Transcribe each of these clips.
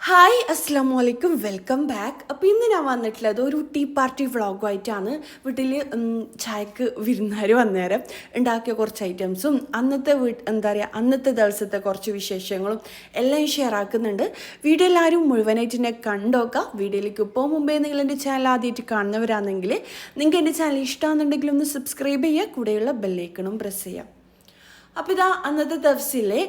Hi അസ്സാം വലൈക്കും welcome back. അപ്പോൾ ഇന്ന് ഞാൻ വന്നിട്ടുള്ളത് ഒരു ടീ പാർട്ടി വ്ളോഗുമായിട്ടാണ്. വീട്ടിൽ ചായക്ക് വിരുന്നുകാർ വന്നേരം ഉണ്ടാക്കിയ കുറച്ച് ഐറ്റംസും അന്നത്തെ ദിവസത്തെ കുറച്ച് വിശേഷങ്ങളും എല്ലാം ഷെയർ ആക്കുന്നുണ്ട്. വീഡിയോ എല്ലാവരും മുഴുവനായിട്ട് എന്നെ കണ്ടോക്കാം. വീഡിയോയിലേക്ക് പോകും മുമ്പേ നിങ്ങൾ എൻ്റെ ചാനൽ ആദ്യമായിട്ട് കാണുന്നവരാണെങ്കിൽ നിങ്ങൾക്ക് എൻ്റെ ചാനൽ ഇഷ്ടമാണെന്നുണ്ടെങ്കിൽ ഒന്ന് സബ്സ്ക്രൈബ് ചെയ്യുക, കൂടെയുള്ള ബെല്ലൈക്കണും പ്രസ് ചെയ്യാം. അപ്പോൾ ഇതാ അന്നത്തെ ദിവസമില്ലേ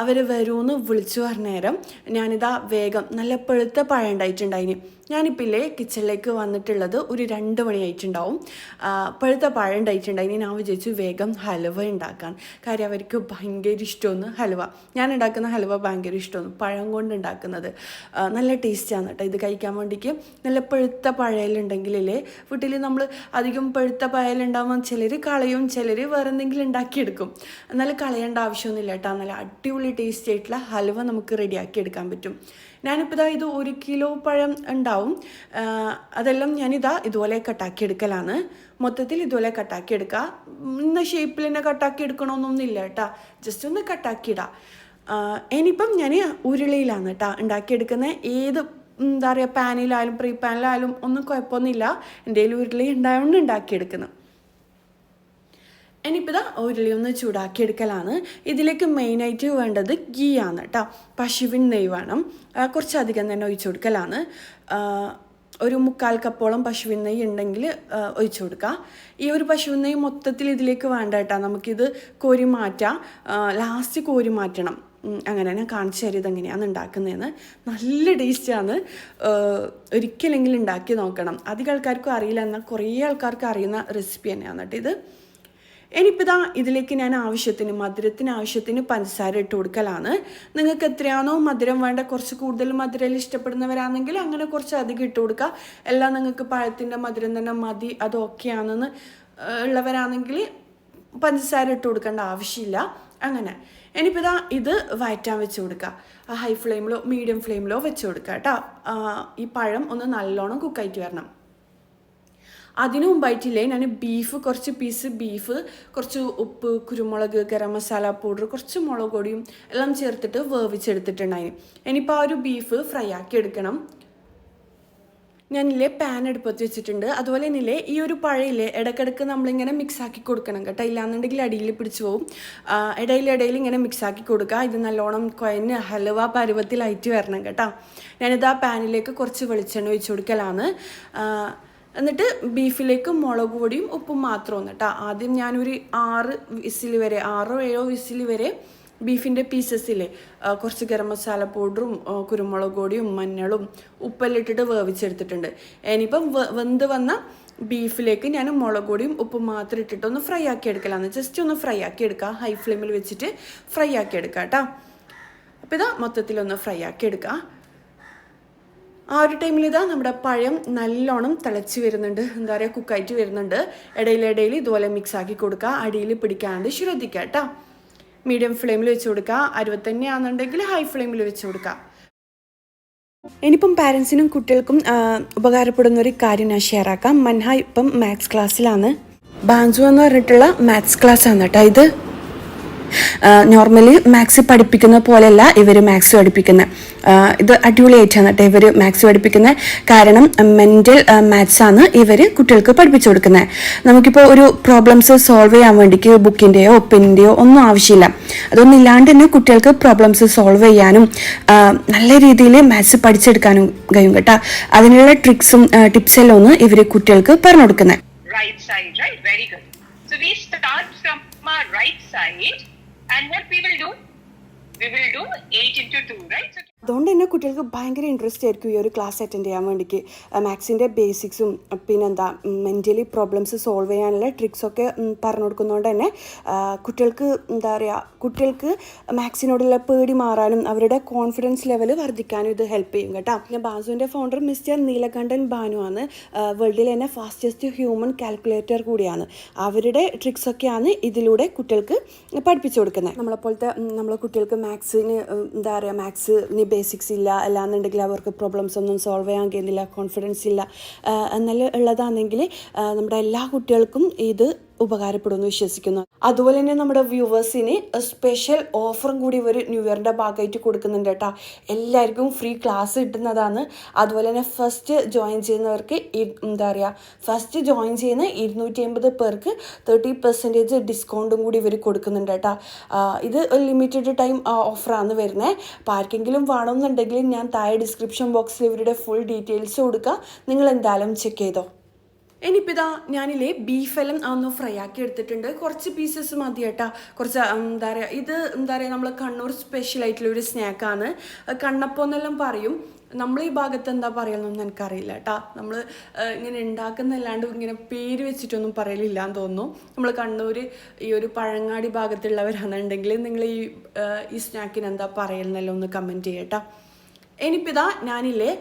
അവർ വരുമെന്ന് വിളിച്ചു പറഞ്ഞേരം ഞാനിതാ വേഗം നല്ല പഴുത്ത പഴം ഉണ്ടായിട്ടുണ്ടായിന്. ഞാനിപ്പില്ലേ കിച്ചണിലേക്ക് വന്നിട്ടുള്ളത് ഒരു 2 മണിയായിട്ടുണ്ടാവും. പഴുത്ത പഴം ഉണ്ടായിട്ടുണ്ടായിന്. ഞാൻ വിചാരിച്ചു വേഗം ഹലുവ ഉണ്ടാക്കാൻ. കാര്യം അവർക്ക് ഭയങ്കര ഇഷ്ടമാണ് ഹലുവ. ഞാൻ ഉണ്ടാക്കുന്ന ഹലുവ ഭയങ്കര ഇഷ്ടമാണ്, പഴം കൊണ്ട് ഉണ്ടാക്കുന്നത്. നല്ല ടേസ്റ്റാണ് കേട്ടോ ഇത് കഴിക്കാൻ വേണ്ടിക്ക്. നല്ല പഴുത്ത പഴയലുണ്ടെങ്കിലേ വീട്ടിൽ നമ്മൾ അധികം പഴുത്ത പഴയലുണ്ടാകുമ്പോൾ ചിലർ കളയും, ചിലർ വേറെ എന്തെങ്കിലും ഉണ്ടാക്കിയെടുക്കും. എന്നാലും കളയേണ്ട ആവശ്യമൊന്നുമില്ല കേട്ടോ. നല്ല അടിപൊളി ടേസ്റ്റ് ആയിട്ടുള്ള ഹലുവ നമുക്ക് റെഡിയാക്കി എടുക്കാൻ പറ്റും. ഞാനിപ്പോൾ ഇത് 1 കിലോ പഴം ഉണ്ടാവും. അതെല്ലാം ഞാനിതാ ഇതുപോലെ കട്ടാക്കി എടുക്കലാണ്. മൊത്തത്തിൽ ഇതുപോലെ കട്ടാക്കി എടുക്കുക. ഇന്ന ഷേപ്പിൽ തന്നെ കട്ടാക്കി എടുക്കണമെന്നൊന്നുമില്ല കേട്ടോ, ജസ്റ്റ് ഒന്ന് കട്ടാക്കിയിടാം. ഇനിയിപ്പം ഞാൻ ഉരുളിയിലാണ് കേട്ടോ ഉണ്ടാക്കിയെടുക്കുന്നത്. ഏത് പാനിലായാലും പ്രീ പാനിലായാലും ഒന്നും കുഴപ്പമൊന്നുമില്ല. എൻ്റെ കയ്യിൽ ഉരുളി ഉണ്ടായതുകൊണ്ട് ഉണ്ടാക്കിയെടുക്കുന്നത്. ഇനിയിപ്പോൾ ഉരുളി ഒന്ന് ചൂടാക്കിയെടുക്കലാണ്. ഇതിലേക്ക് മെയിനായിട്ട് വേണ്ടത് ഗീ ആണ് കേട്ടോ. പശുവിൻ നെയ്യ് വേണം. കുറച്ചധികം തന്നെ ഒഴിച്ചു കൊടുക്കലാണ്. ഒരു 3/4 കപ്പോളം പശുവിൻ നെയ്യ് ഉണ്ടെങ്കിൽ ഒഴിച്ചു കൊടുക്കുക. ഈ ഒരു പശുവിൻ നെയ്യ് മൊത്തത്തിൽ ഇതിലേക്ക് വേണ്ട കേട്ടോ. നമുക്കിത് കോരി മാറ്റാം, ലാസ്റ്റ് കോരി മാറ്റണം. അങ്ങനെ ഞാൻ കാണിച്ചു തരും ഇതെങ്ങനെയാണ് ഉണ്ടാക്കുന്നതെന്ന്. നല്ല ടേസ്റ്റാണ്. ഒരിക്കലെങ്കിലും ഉണ്ടാക്കി നോക്കണം. അധികം ആൾക്കാർക്കും അറിയില്ല, എന്നാൽ കുറേ ആൾക്കാർക്ക് അറിയുന്ന റെസിപ്പി തന്നെയാണ് കേട്ടോ ഇത്. ഇനിയിപ്പോൾ ഇതിലേക്ക് ഞാൻ മധുരത്തിന് ആവശ്യത്തിന് പഞ്ചസാര ഇട്ട് കൊടുക്കലാണ്. നിങ്ങൾക്ക് എത്രയാണോ മധുരം വേണ്ട, കുറച്ച് കൂടുതൽ മധുരം ഇഷ്ടപ്പെടുന്നവരാണെങ്കിൽ അങ്ങനെ കുറച്ച് അധികം ഇട്ട് കൊടുക്കുക. എല്ലാം നിങ്ങൾക്ക് പഴത്തിൻ്റെ മധുരം തന്നെ മതി, അത് ഓക്കെയാണെന്ന് ഉള്ളവരാണെങ്കിൽ പഞ്ചസാര ഇട്ട് കൊടുക്കേണ്ട ആവശ്യമില്ല. അങ്ങനെ ഇനിയിപ്പോൾ ഇത് വഴറ്റാൻ വെച്ച് കൊടുക്കുക. ഹൈ ഫ്ലെയിമിലോ മീഡിയം ഫ്ലെയിമിലോ വെച്ച് കൊടുക്കുക കേട്ടോ. ഈ പഴം ഒന്ന് നല്ലോണം കുക്കായിട്ട് വരണം. അതിനു മുമ്പായിട്ടില്ലേ ഞാൻ കുറച്ച് പീസ് ബീഫ്, കുറച്ച് ഉപ്പ്, കുരുമുളക്, ഗരം മസാല പൗഡർ, കുറച്ച് മുളക് പൊടിയും എല്ലാം ചേർത്തിട്ട് വേവിച്ചെടുത്തിട്ടുണ്ടായി. ഇനിയിപ്പോൾ ഒരു ബീഫ് ഫ്രൈ ആക്കി എടുക്കണം. ഞാനില്ലേ പാൻ എടുപ്പത്ത് വെച്ചിട്ടുണ്ട്. അതുപോലെ തന്നെയില്ലേ ഈ ഒരു പഴയില്ലേ ഇടയ്ക്കിടയ്ക്ക് നമ്മളിങ്ങനെ മിക്സാക്കി കൊടുക്കണം കേട്ടോ, ഇല്ലാന്നുണ്ടെങ്കിൽ അടിയിൽ പിടിച്ചു പോകും. ഇടയിൽ ഇങ്ങനെ മിക്സാക്കി കൊടുക്കുക. ഇത് നല്ലോണം കുഴഞ്ഞ് ഹലുവ പരുവത്തിലായിട്ട് വരണം കേട്ടോ. ഞാനിത് പാനിലേക്ക് കുറച്ച് വെളിച്ചെണ്ണ ഒഴിച്ചു കൊടുക്കലാണ്. എന്നിട്ട് ബീഫിലേക്ക് മുളക് പൊടിയും ഉപ്പും മാത്രമാണ് കേട്ടോ. ആദ്യം ഞാനൊരു 6 7 വിസിൽ വരെ ബീഫിൻ്റെ പീസസില്ലേ കുറച്ച് ഗരം മസാല പൗഡറും കുരുമുളക് പൊടിയും മഞ്ഞളും ഉപ്പെല്ലാം ഇട്ടിട്ട് വേവിച്ചെടുത്തിട്ടുണ്ട്. ഇനിയിപ്പം വെന്ത് വന്ന ബീഫിലേക്ക് ഞാൻ മുളക് പൊടിയും ഉപ്പും മാത്രം ഇട്ടിട്ടൊന്ന് ഫ്രൈ ആക്കി എടുക്കലാണ്. ജസ്റ്റ് ഒന്ന് ഫ്രൈ ആക്കി എടുക്കുക. ഹൈ ഫ്ലെയിമിൽ വെച്ചിട്ട് ഫ്രൈ ആക്കി എടുക്കുക കേട്ടോ. അപ്പോൾ മൊത്തത്തിലൊന്ന് ഫ്രൈ ആക്കി എടുക്കുക. ആ ഒരു ടൈമിൽ നമ്മുടെ പഴം നല്ലോണം തിളച്ച് വരുന്നുണ്ട്, കുക്കായിട്ട് വരുന്നുണ്ട്. ഇടയിൽ ഇതുപോലെ മിക്സ് ആക്കി കൊടുക്കുക. അടിയിൽ പിടിക്കാണ്ട് ശ്രദ്ധിക്കുക കേട്ടോ. മീഡിയം ഫ്ലെയിമിൽ വെച്ച് കൊടുക്കുക. അരുവ തന്നെയാണെന്നുണ്ടെങ്കിൽ ഹൈ ഫ്ലെയിമിൽ വെച്ച് കൊടുക്കുക. ഇനിയിപ്പം പാരൻസിനും കുട്ടികൾക്കും ഉപകാരപ്പെടുന്ന ഒരു കാര്യം ഞാൻ ഷെയർ ആക്കാം. മൻഹ ഇപ്പം മാത്സ് ക്ലാസ്സിലാണ്. ബാഞ്ചു എന്ന് പറഞ്ഞിട്ടുള്ള മാത്സ് ക്ലാസ് ആണ് കേട്ടോ ഇത്. നോർമലി മാത്സ് പഠിപ്പിക്കുന്ന പോലെയല്ല ഇവർ മാത്സ് പഠിപ്പിക്കുന്നത്. ഇത് അടിപൊളിയായിട്ടാണ് കേട്ടോ ഇവർ മാത്സ് പഠിപ്പിക്കുന്നത്. കാരണം മെൻ്റൽ മാത്സ് ആണ് ഇവർ കുട്ടികൾക്ക് പഠിപ്പിച്ചു കൊടുക്കുന്നത്. നമുക്കിപ്പോൾ ഒരു പ്രോബ്ലംസ് സോൾവ് ചെയ്യാൻ വേണ്ടിക്ക് ബുക്കിൻ്റെയോ പെന്നിൻ്റെയോ ഒന്നും ആവശ്യമില്ല. അതൊന്നും ഇല്ലാണ്ട് തന്നെ കുട്ടികൾക്ക് പ്രോബ്ലംസ് സോൾവ് ചെയ്യാനും നല്ല രീതിയിൽ മാത്സ് പഠിച്ചെടുക്കാനും കഴിയും കേട്ടോ. അതിനുള്ള ട്രിക്സും ടിപ്സെല്ലാം ഒന്ന് ഇവർ കുട്ടികൾക്ക് പറഞ്ഞു കൊടുക്കുന്നത്. And what we will do 8 into 2, right? So അതുകൊണ്ട് തന്നെ കുട്ടികൾക്ക് ഭയങ്കര ഇൻട്രസ്റ്റ് ആയിരിക്കും ഈ ഒരു ക്ലാസ് അറ്റൻഡ് ചെയ്യാൻ വേണ്ടിക്ക്. മാത്സിൻ്റെ ബേസിക്സും പിന്നെന്താ മെൻ്റലി പ്രോബ്ലംസ് സോൾവ് ചെയ്യാനുള്ള ട്രിക്സൊക്കെ പറഞ്ഞു കൊടുക്കുന്നതുകൊണ്ട് തന്നെ കുട്ടികൾക്ക് മാത്സിനോടുള്ള പേടി മാറാനും അവരുടെ കോൺഫിഡൻസ് ലെവൽ വർദ്ധിക്കാനും ഇത് ഹെൽപ്പ് ചെയ്യും കേട്ടോ. പിന്നെ ബാസുവിൻ്റെ ഫൗണ്ടർ മിസ്റ്റർ നീലകണ്ഠൻ ഭാനുവാണ്. വേൾഡിൽ തന്നെ ഫാസ്റ്റസ്റ്റ് ഹ്യൂമൻ കാൽക്കുലേറ്റർ കൂടിയാണ്. അവരുടെ ട്രിക്സൊക്കെയാണ് ഇതിലൂടെ കുട്ടികൾക്ക് പഠിപ്പിച്ചു കൊടുക്കുന്നത്. നമ്മളെ കുട്ടികൾക്ക് മാത്സിന് മാത്സിന് ബേസിക്സ് ഇല്ല, അല്ലാന്നുണ്ടെങ്കിൽ അവർക്ക് പ്രോബ്ലംസ് ഒന്നും സോൾവ് ചെയ്യാൻ കഴിയുന്നില്ല, കോൺഫിഡൻസ് ഇല്ല എന്നെല്ലാം ഉള്ളതാണെങ്കിൽ നമ്മുടെ എല്ലാ കുട്ടികൾക്കും ഇത് ഉപകാരപ്പെടുമെന്ന് വിശ്വസിക്കുന്നു. അതുപോലെ തന്നെ നമ്മുടെ വ്യൂവേഴ്സിന് സ്പെഷ്യൽ ഓഫറും കൂടി ഇവർ ന്യൂ ഇയറിൻ്റെ ഭാഗമായിട്ട് കൊടുക്കുന്നുണ്ട് കേട്ടോ. എല്ലാവർക്കും ഫ്രീ ക്ലാസ് കിട്ടുന്നതാണ്. അതുപോലെ തന്നെ ഫസ്റ്റ് ജോയിൻ ചെയ്യുന്നവർക്ക് ഫസ്റ്റ് ജോയിൻ ചെയ്യുന്ന 250 പേർക്ക് 30% ഡിസ്കൗണ്ടും കൂടി ഇവർ കൊടുക്കുന്നുണ്ട് കേട്ടോ. ഇത് ലിമിറ്റഡ് ടൈം ഓഫറാണ് വരുന്നത്. അപ്പോൾ ആർക്കെങ്കിലും വേണമെന്നുണ്ടെങ്കിൽ ഞാൻ താഴെ ഡിസ്ക്രിപ്ഷൻ ബോക്സിൽ ഇവരുടെ ഫുൾ ഡീറ്റെയിൽസ് കൊടുക്കുക. നിങ്ങൾ എന്തായാലും ചെക്ക് ചെയ്തോ. ഇനിയിപ്പോൾ ഇതാ ഞാനില്ലേ ബീഫെല്ലാം ഒന്ന് ഫ്രൈ ആക്കി എടുത്തിട്ടുണ്ട്. കുറച്ച് പീസസ് മതി കേട്ടോ. കുറച്ച് ഇത് നമ്മൾ കണ്ണൂർ സ്പെഷ്യലായിട്ടുള്ള ഒരു സ്നാക്കാണ്. കണ്ണപ്പോന്നെല്ലാം പറയും. നമ്മൾ ഈ ഭാഗത്ത് എന്താ പറയുന്നതെന്ന് എനിക്കറിയില്ല കേട്ടോ. നമ്മൾ ഇങ്ങനെ ഉണ്ടാക്കുന്നല്ലാണ്ട് ഇങ്ങനെ പേര് വെച്ചിട്ടൊന്നും പറയലില്ല എന്ന് തോന്നുന്നു. നമ്മൾ കണ്ണൂർ ഈ ഒരു പഴങ്ങാടി ഭാഗത്തുള്ളവരാണെന്നുണ്ടെങ്കിൽ നിങ്ങൾ ഈ സ്നാക്കിന് എന്താ പറയുന്നല്ലോ ഒന്ന് കമൻറ്റ് ചെയ്യട്ടോ. ഇനിയിപ്പോൾ ഇതാ ഞാനില്ലേ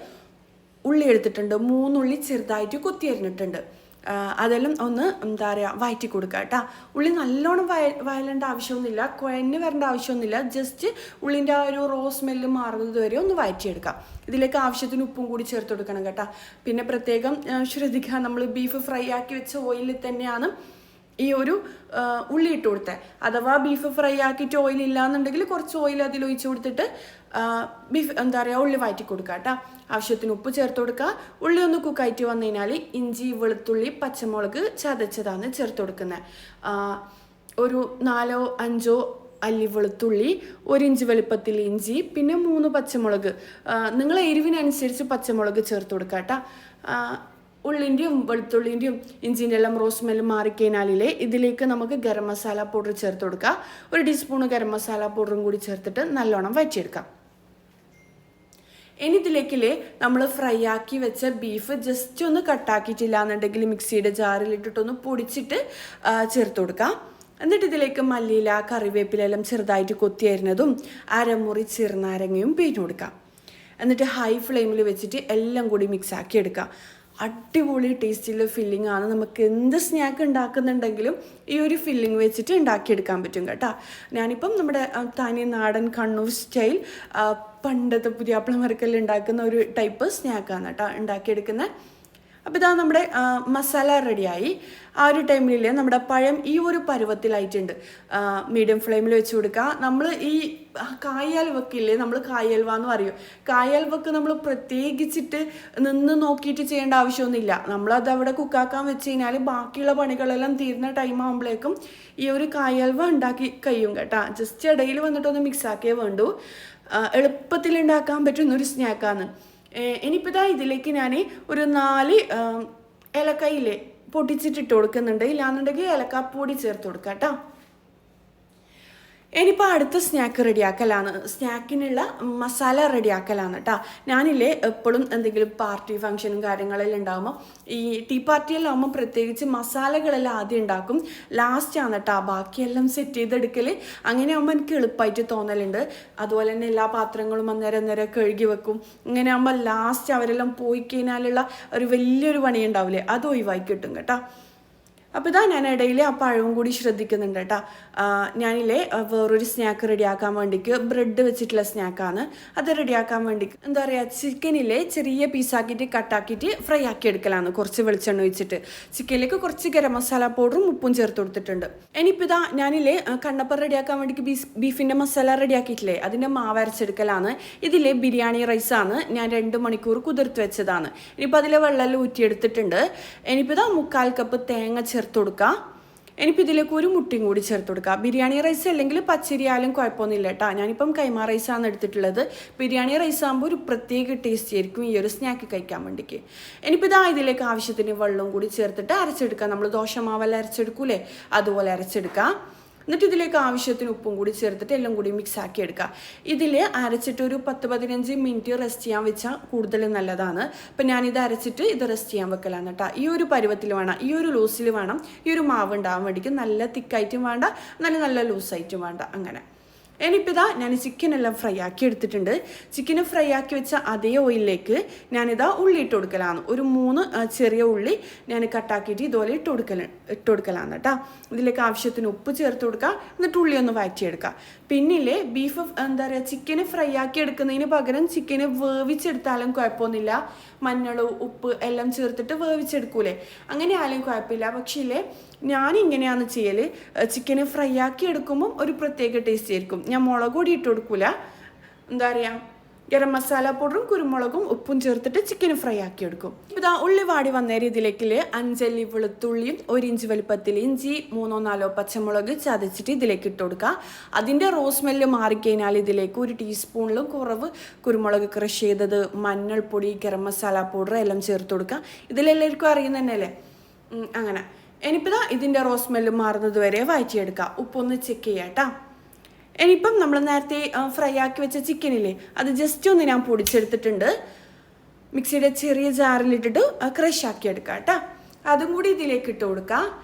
ഉള്ളി എടുത്തിട്ടുണ്ട്. 3 ഉള്ളി ചെറുതായിട്ട് കൊത്തി അരിഞ്ഞിട്ടുണ്ട്. അതെല്ലാം ഒന്ന് വഴറ്റി കൊടുക്കുക കേട്ടോ. ഉള്ളി നല്ലോണം വയലേണ്ട ആവശ്യമൊന്നുമില്ല, കുഴഞ്ഞ് വരേണ്ട ആവശ്യമൊന്നുമില്ല. ജസ്റ്റ് ഉള്ളിൻ്റെ ആ ഒരു സ്മെല്ല് മാറുന്നത് വരെ ഒന്ന് വഴറ്റിയെടുക്കാം. ഇതിലേക്ക് ആവശ്യത്തിന് ഉപ്പും കൂടി ചേർത്ത് കൊടുക്കണം കേട്ടോ. പിന്നെ പ്രത്യേകം ശ്രദ്ധിക്കുക, നമ്മൾ ബീഫ് ഫ്രൈ ആക്കി വെച്ച ഓയിലിൽ തന്നെയാണ് ഈ ഒരു ഉള്ളി ഇട്ട് കൊടുത്തത്. അഥവാ ബീഫ് ഫ്രൈ ആക്കിയിട്ട് ഓയിൽ ഇല്ലാന്നുണ്ടെങ്കിൽ കുറച്ച് ഓയിൽ അതിൽ ഒഴിച്ച് കൊടുത്തിട്ട് ബീഫ് ഉള്ളി വഴറ്റി കൊടുക്കുക കേട്ടോ. ആവശ്യത്തിന് ഉപ്പ് ചേർത്ത് കൊടുക്കുക. ഉള്ളി ഒന്ന് കുക്കായിട്ട് വന്നു കഴിഞ്ഞാൽ ഇഞ്ചി, വെളുത്തുള്ളി, പച്ചമുളക് ചതച്ചതാണ് ചേർത്ത് കൊടുക്കുന്നത്. ഒരു 4-5 അല്ലി വെളുത്തുള്ളി, 1 ഇഞ്ച് വലുപ്പത്തിൽ ഇഞ്ചി, പിന്നെ 3 പച്ചമുളക്. നിങ്ങൾ എരിവിനനുസരിച്ച് പച്ചമുളക് ചേർത്ത് കൊടുക്കുക കേട്ടോ. ഉള്ളിൻ്റെയും വെളുത്തുള്ളിൻ്റെയും ഇഞ്ചിൻ്റെ എല്ലാം സ്മെല്ല് മാറിക്കഴിഞ്ഞാലേ ഇതിലേക്ക് നമുക്ക് ഗരം മസാല പൗഡർ ചേർത്ത് കൊടുക്കുക. 1 ടീസ്പൂൺ ഗരം മസാല പൗഡറും കൂടി ചേർത്തിട്ട് നല്ലോണം വഴറ്റിയെടുക്കാം. ഇനി ഇതിലേക്കില്ലേ നമ്മൾ ഫ്രൈ ആക്കി വെച്ച ബീഫ് ജസ്റ്റ് ഒന്ന് കട്ടാക്കിയിട്ടില്ല എന്നുണ്ടെങ്കിൽ മിക്സിയുടെ ജാറിലിട്ടിട്ടൊന്ന് പൊടിച്ചിട്ട് ചേർത്ത് കൊടുക്കാം. എന്നിട്ട് ഇതിലേക്ക് മല്ലിയില, കറിവേപ്പില എല്ലാം ചെറുതായിട്ട് കൊത്തി അരിഞ്ഞതും അരമുറി ചെറുനാരങ്ങയും പിഴിഞ്ഞ് കൊടുക്കാം. എന്നിട്ട് ഹൈ ഫ്ലെയിമിൽ വെച്ചിട്ട് എല്ലാം കൂടി മിക്സ് ആക്കി എടുക്കാം. അടിപൊളി ടേസ്റ്റുള്ള ഫില്ലിംഗ് ആണ്. നമുക്ക് എന്ത് സ്നാക്ക് ഉണ്ടാക്കുന്നുണ്ടെങ്കിലും ഈ ഒരു ഫില്ലിംഗ് വെച്ചിട്ട് ഉണ്ടാക്കിയെടുക്കാൻ പറ്റും കേട്ടോ. ഞാനിപ്പം നമ്മുടെ തനി നാടൻ കണ്ണൂർ സ്റ്റൈൽ പണ്ടത്തെ പുതിയാപ്പിളമാർക്കെല്ലാം ഉണ്ടാക്കുന്ന ഒരു ടൈപ്പ് സ്നാക്കാണ് കേട്ടോ ഉണ്ടാക്കിയെടുക്കുന്നത്. അപ്പോൾ ഇതാ നമ്മുടെ മസാല റെഡിയായി. ആ ഒരു ടൈമിൽ നമ്മുടെ പഴം ഈ ഒരു പരുവത്തിലായിട്ടുണ്ട്. മീഡിയം ഫ്ലെയിമിൽ വെച്ച് കൊടുക്കുക. നമ്മൾ ഈ കായൽവക്കില്ലേ, നമ്മൾ കായൽവ എന്ന് പറയും. കായൽവക്ക് നമ്മൾ പ്രത്യേകിച്ചിട്ട് നിന്ന് നോക്കിയിട്ട് ചെയ്യേണ്ട ആവശ്യമൊന്നുമില്ല. നമ്മളത് അവിടെ കുക്കാക്കാൻ വെച്ച് കഴിഞ്ഞാൽ ബാക്കിയുള്ള പണികളെല്ലാം തീരുന്ന ടൈം ആകുമ്പോഴേക്കും ഈ ഒരു കായൽവ ഉണ്ടാക്കി കഴിയും കേട്ടോ. ജസ്റ്റ് ഇടയിൽ വന്നിട്ടൊന്ന് മിക്സ് ആക്കിയേ വേണ്ടൂ. എളുപ്പത്തിൽ ഉണ്ടാക്കാൻ പറ്റുന്നൊരു സ്നാക്കാണ്. ഇനിയിപ്പോൾ ഇതാ ഇതിലേക്ക് ഞാൻ ഒരു 4 ഏലക്കായില്ലേ പൊട്ടിച്ചിട്ടിട്ട് കൊടുക്കുന്നുണ്ട്. ഇല്ലാന്നുണ്ടെങ്കിൽ ഏലക്കാപ്പൊടി ചേർത്ത് കൊടുക്കാം കേട്ടോ. ഇനിയിപ്പോൾ അടുത്ത സ്നാക്ക് റെഡിയാക്കലാണ്. സ്നാക്കിനുള്ള മസാല റെഡിയാക്കലാണ് കേട്ടോ. ഞാനില്ലേ എപ്പോഴും എന്തെങ്കിലും പാർട്ടി ഫംഗ്ഷനും കാര്യങ്ങളെല്ലാം ഉണ്ടാകുമ്പോൾ ഈ ടീ പാർട്ടിയെല്ലാം പ്രത്യേകിച്ച് മസാലകളെല്ലാം ആദ്യം ഉണ്ടാക്കും, ലാസ്റ്റാണ് കേട്ടോ ബാക്കിയെല്ലാം സെറ്റ് ചെയ്തെടുക്കൽ. അങ്ങനെ ആകുമ്പോൾ എനിക്ക് എളുപ്പമായിട്ട് തോന്നലുണ്ട്. അതുപോലെ തന്നെ എല്ലാ പാത്രങ്ങളും അന്നേരം കഴുകി വെക്കും. ഇങ്ങനെ ആകുമ്പോൾ ലാസ്റ്റ് അവരെല്ലാം പോയി കഴിഞ്ഞാലുള്ള ഒരു വലിയൊരു പണി ഉണ്ടാവില്ലേ, അത് ഒഴിവാക്കി കിട്ടും കേട്ടോ. അപ്പോൾ ഇതാ ഞാൻ ഇടയിൽ ആ പഴവും കൂടി ശ്രദ്ധിക്കുന്നുണ്ട് കേട്ടോ. ഞാനില്ലേ വേറൊരു സ്നാക്ക് റെഡിയാക്കാൻ വേണ്ടിക്ക് ബ്രെഡ് വെച്ചിട്ടുള്ള സ്നാക്കാണ്. അത് റെഡിയാക്കാൻ വേണ്ടി ചിക്കനില്ലേ ചെറിയ പീസാക്കിയിട്ട് കട്ടാക്കിയിട്ട് ഫ്രൈ ആക്കി എടുക്കലാണ്. കുറച്ച് വെളിച്ചെണ്ണ ഒഴിച്ചിട്ട് ചിക്കനിലേക്ക് കുറച്ച് ഗരം മസാല പൗഡറും ഉപ്പും ചേർത്ത് കൊടുത്തിട്ടുണ്ട്. ഇനിയിപ്പോൾ ഇതാ ഞാനില്ലേ കണ്ണപ്പം റെഡിയാക്കാൻ വേണ്ടിക്ക് ബീഫിൻ്റെ മസാല റെഡിയാക്കിയിട്ടില്ലേ അതിൻ്റെ മാവ് അരച്ചെടുക്കലാണ്. ഇതിലെ ബിരിയാണി റൈസാണ്. ഞാൻ 2 മണിക്കൂർ കുതിർത്ത് വെച്ചതാണ്. ഇനിയിപ്പോൾ അതിലെ വെള്ളം ഊറ്റിയെടുത്തിട്ടുണ്ട്. ഇനിയിപ്പോൾ ഇതാ 1/4 കപ്പ് തേങ്ങ ചേർത്ത് കൊടുക്കുക. ഇനിയിപ്പോൾ ഇതിലേക്ക് ഒരു മുട്ടയും കൂടി ചേർത്ത് കൊടുക്കുക. ബിരിയാണി റൈസ് അല്ലെങ്കിൽ പച്ചരി ആയാലും കുഴപ്പമൊന്നുമില്ല കേട്ടോ. ഞാനിപ്പം കൈമ റൈസാണ് എടുത്തിട്ടുള്ളത്. ബിരിയാണി റൈസ് ആകുമ്പോൾ ഒരു പ്രത്യേക ടേസ്റ്റ് ആയിരിക്കും ഈ ഒരു സ്നാക്ക് കഴിക്കാൻ വേണ്ടിക്ക്. ഇനിയിപ്പോൾ ഇതാ ഇതിലേക്ക് ആവശ്യത്തിന് വെള്ളവും കൂടി ചേർത്തിട്ട് അരച്ചെടുക്കുക. നമ്മൾ ദോശമാവെല്ലാം അരച്ചെടുക്കൂലേ, അതുപോലെ അരച്ചെടുക്കുക. എന്നിട്ട് ഇതിലേക്ക് ആവശ്യത്തിന് ഉപ്പും കൂടി ചേർത്തിട്ട് എല്ലാം കൂടി മിക്സ് ആക്കി എടുക്കുക. ഇതിൽ അരച്ചിട്ട് ഒരു 10-15 മിനിറ്റ് റെസ്റ്റ് ചെയ്യാൻ വെച്ചാൽ കൂടുതൽ നല്ലതാണ്. അപ്പം ഞാനിത് അരച്ചിട്ട് ഇത് റെസ്റ്റ് ചെയ്യാൻ വെക്കലാണ് കേട്ടോ. ഈ ഒരു പരുവത്തിൽ വേണം, ഈ ഒരു ലൂസിൽ വേണം ഈ ഒരു മാവ് ഉണ്ടാകാൻ വേണ്ടിക്ക്. നല്ല തിക്കായിട്ടും വേണ്ട, നല്ല ലൂസായിട്ടും വേണ്ട. അങ്ങനെ ഇനിയിപ്പോൾ ഇതാ ഞാൻ ചിക്കനെല്ലാം ഫ്രൈ ആക്കി എടുത്തിട്ടുണ്ട്. ചിക്കന് ഫ്രൈ ആക്കി വെച്ച അതേ ഓയിലിലേക്ക് ഞാനിതാ ഉള്ളി ഇട്ട് കൊടുക്കലാണ്. ഒരു 3 ചെറിയ ഉള്ളി ഞാൻ കട്ടാക്കിയിട്ട് ഇതുപോലെ ഇട്ട് കൊടുക്കലാണ് കേട്ടോ. ഇതിലേക്ക് ആവശ്യത്തിന് ഉപ്പ് ചേർത്ത് കൊടുക്കുക. എന്നിട്ട് ഉള്ളി ഒന്ന് വഴറ്റിയെടുക്കുക. പിന്നില്ലേ ബീഫ് എന്താ പറയുക ചിക്കന് ഫ്രൈ ആക്കി എടുക്കുന്നതിന് പകരം ചിക്കന് വേവിച്ചെടുത്താലും കുഴപ്പമൊന്നുമില്ല. മഞ്ഞൾ ഉപ്പ് എല്ലാം ചേർത്തിട്ട് വേവിച്ചെടുക്കൂലേ, അങ്ങനെ ആയാലും കുഴപ്പമില്ല. പക്ഷേ ഇല്ലേ ഞാനിങ്ങനെയാണ് ചെയ്യൽ. ചിക്കന് ഫ്രൈ ആക്കി എടുക്കുമ്പം ഒരു പ്രത്യേക ടേസ്റ്റ് ആയിരിക്കും. ഞാൻ മുളക് പൊടി ഇട്ട് കൊടുക്കൂല, എന്താ പറയുക ഗരം മസാല പൗഡറും കുരുമുളകും ഉപ്പും ചേർത്തിട്ട് ചിക്കന് ഫ്രൈ ആക്കി എടുക്കും. ഇതാ ഉള്ളി വാടി വന്നേരം ഇതിലേക്ക് 5 അല്ലി വെളുത്തുള്ളിയും 1 ഇഞ്ച് വലുപ്പത്തിൽ ഇഞ്ചി 3-4 പച്ചമുളക് ചതച്ചിട്ട് ഇതിലേക്ക് ഇട്ട് കൊടുക്കുക. അതിൻ്റെ സ്മെല്ല് മാറിക്കഴിഞ്ഞാൽ ഇതിലേക്ക് 1 ടീസ്പൂണിലും കുറവ് കുരുമുളക് ക്രഷ് ചെയ്തത്, മഞ്ഞൾപ്പൊടി, ഗരം മസാല പൗഡർ എല്ലാം ചേർത്ത് കൊടുക്കുക. ഇതിലെല്ലാവർക്കും അറിയുന്ന തന്നെയല്ലേ. അങ്ങനെ ഇനിയിപ്പോൾ ഇതിൻ്റെ സ്മെല്ല് മാറുന്നത് വരെ വഴറ്റിയെടുക്കുക. ഉപ്പൊന്ന് ചെക്ക് ചെയ്യാം കേട്ടോ. ഇനിയിപ്പം നമ്മൾ നേരത്തെ ഫ്രൈ ആക്കി വെച്ച ചിക്കനില്ലേ അത് ജസ്റ്റ് ഒന്ന് ഞാൻ പൊടിച്ചെടുത്തിട്ടുണ്ട്. മിക്സിയുടെ ചെറിയ ജാറിലിട്ടിട്ട് ക്രഷ് ആക്കി എടുക്കാം കേട്ടോ. അതും കൂടി ഇതിലേക്ക് ഇട്ട് കൊടുക്കുക.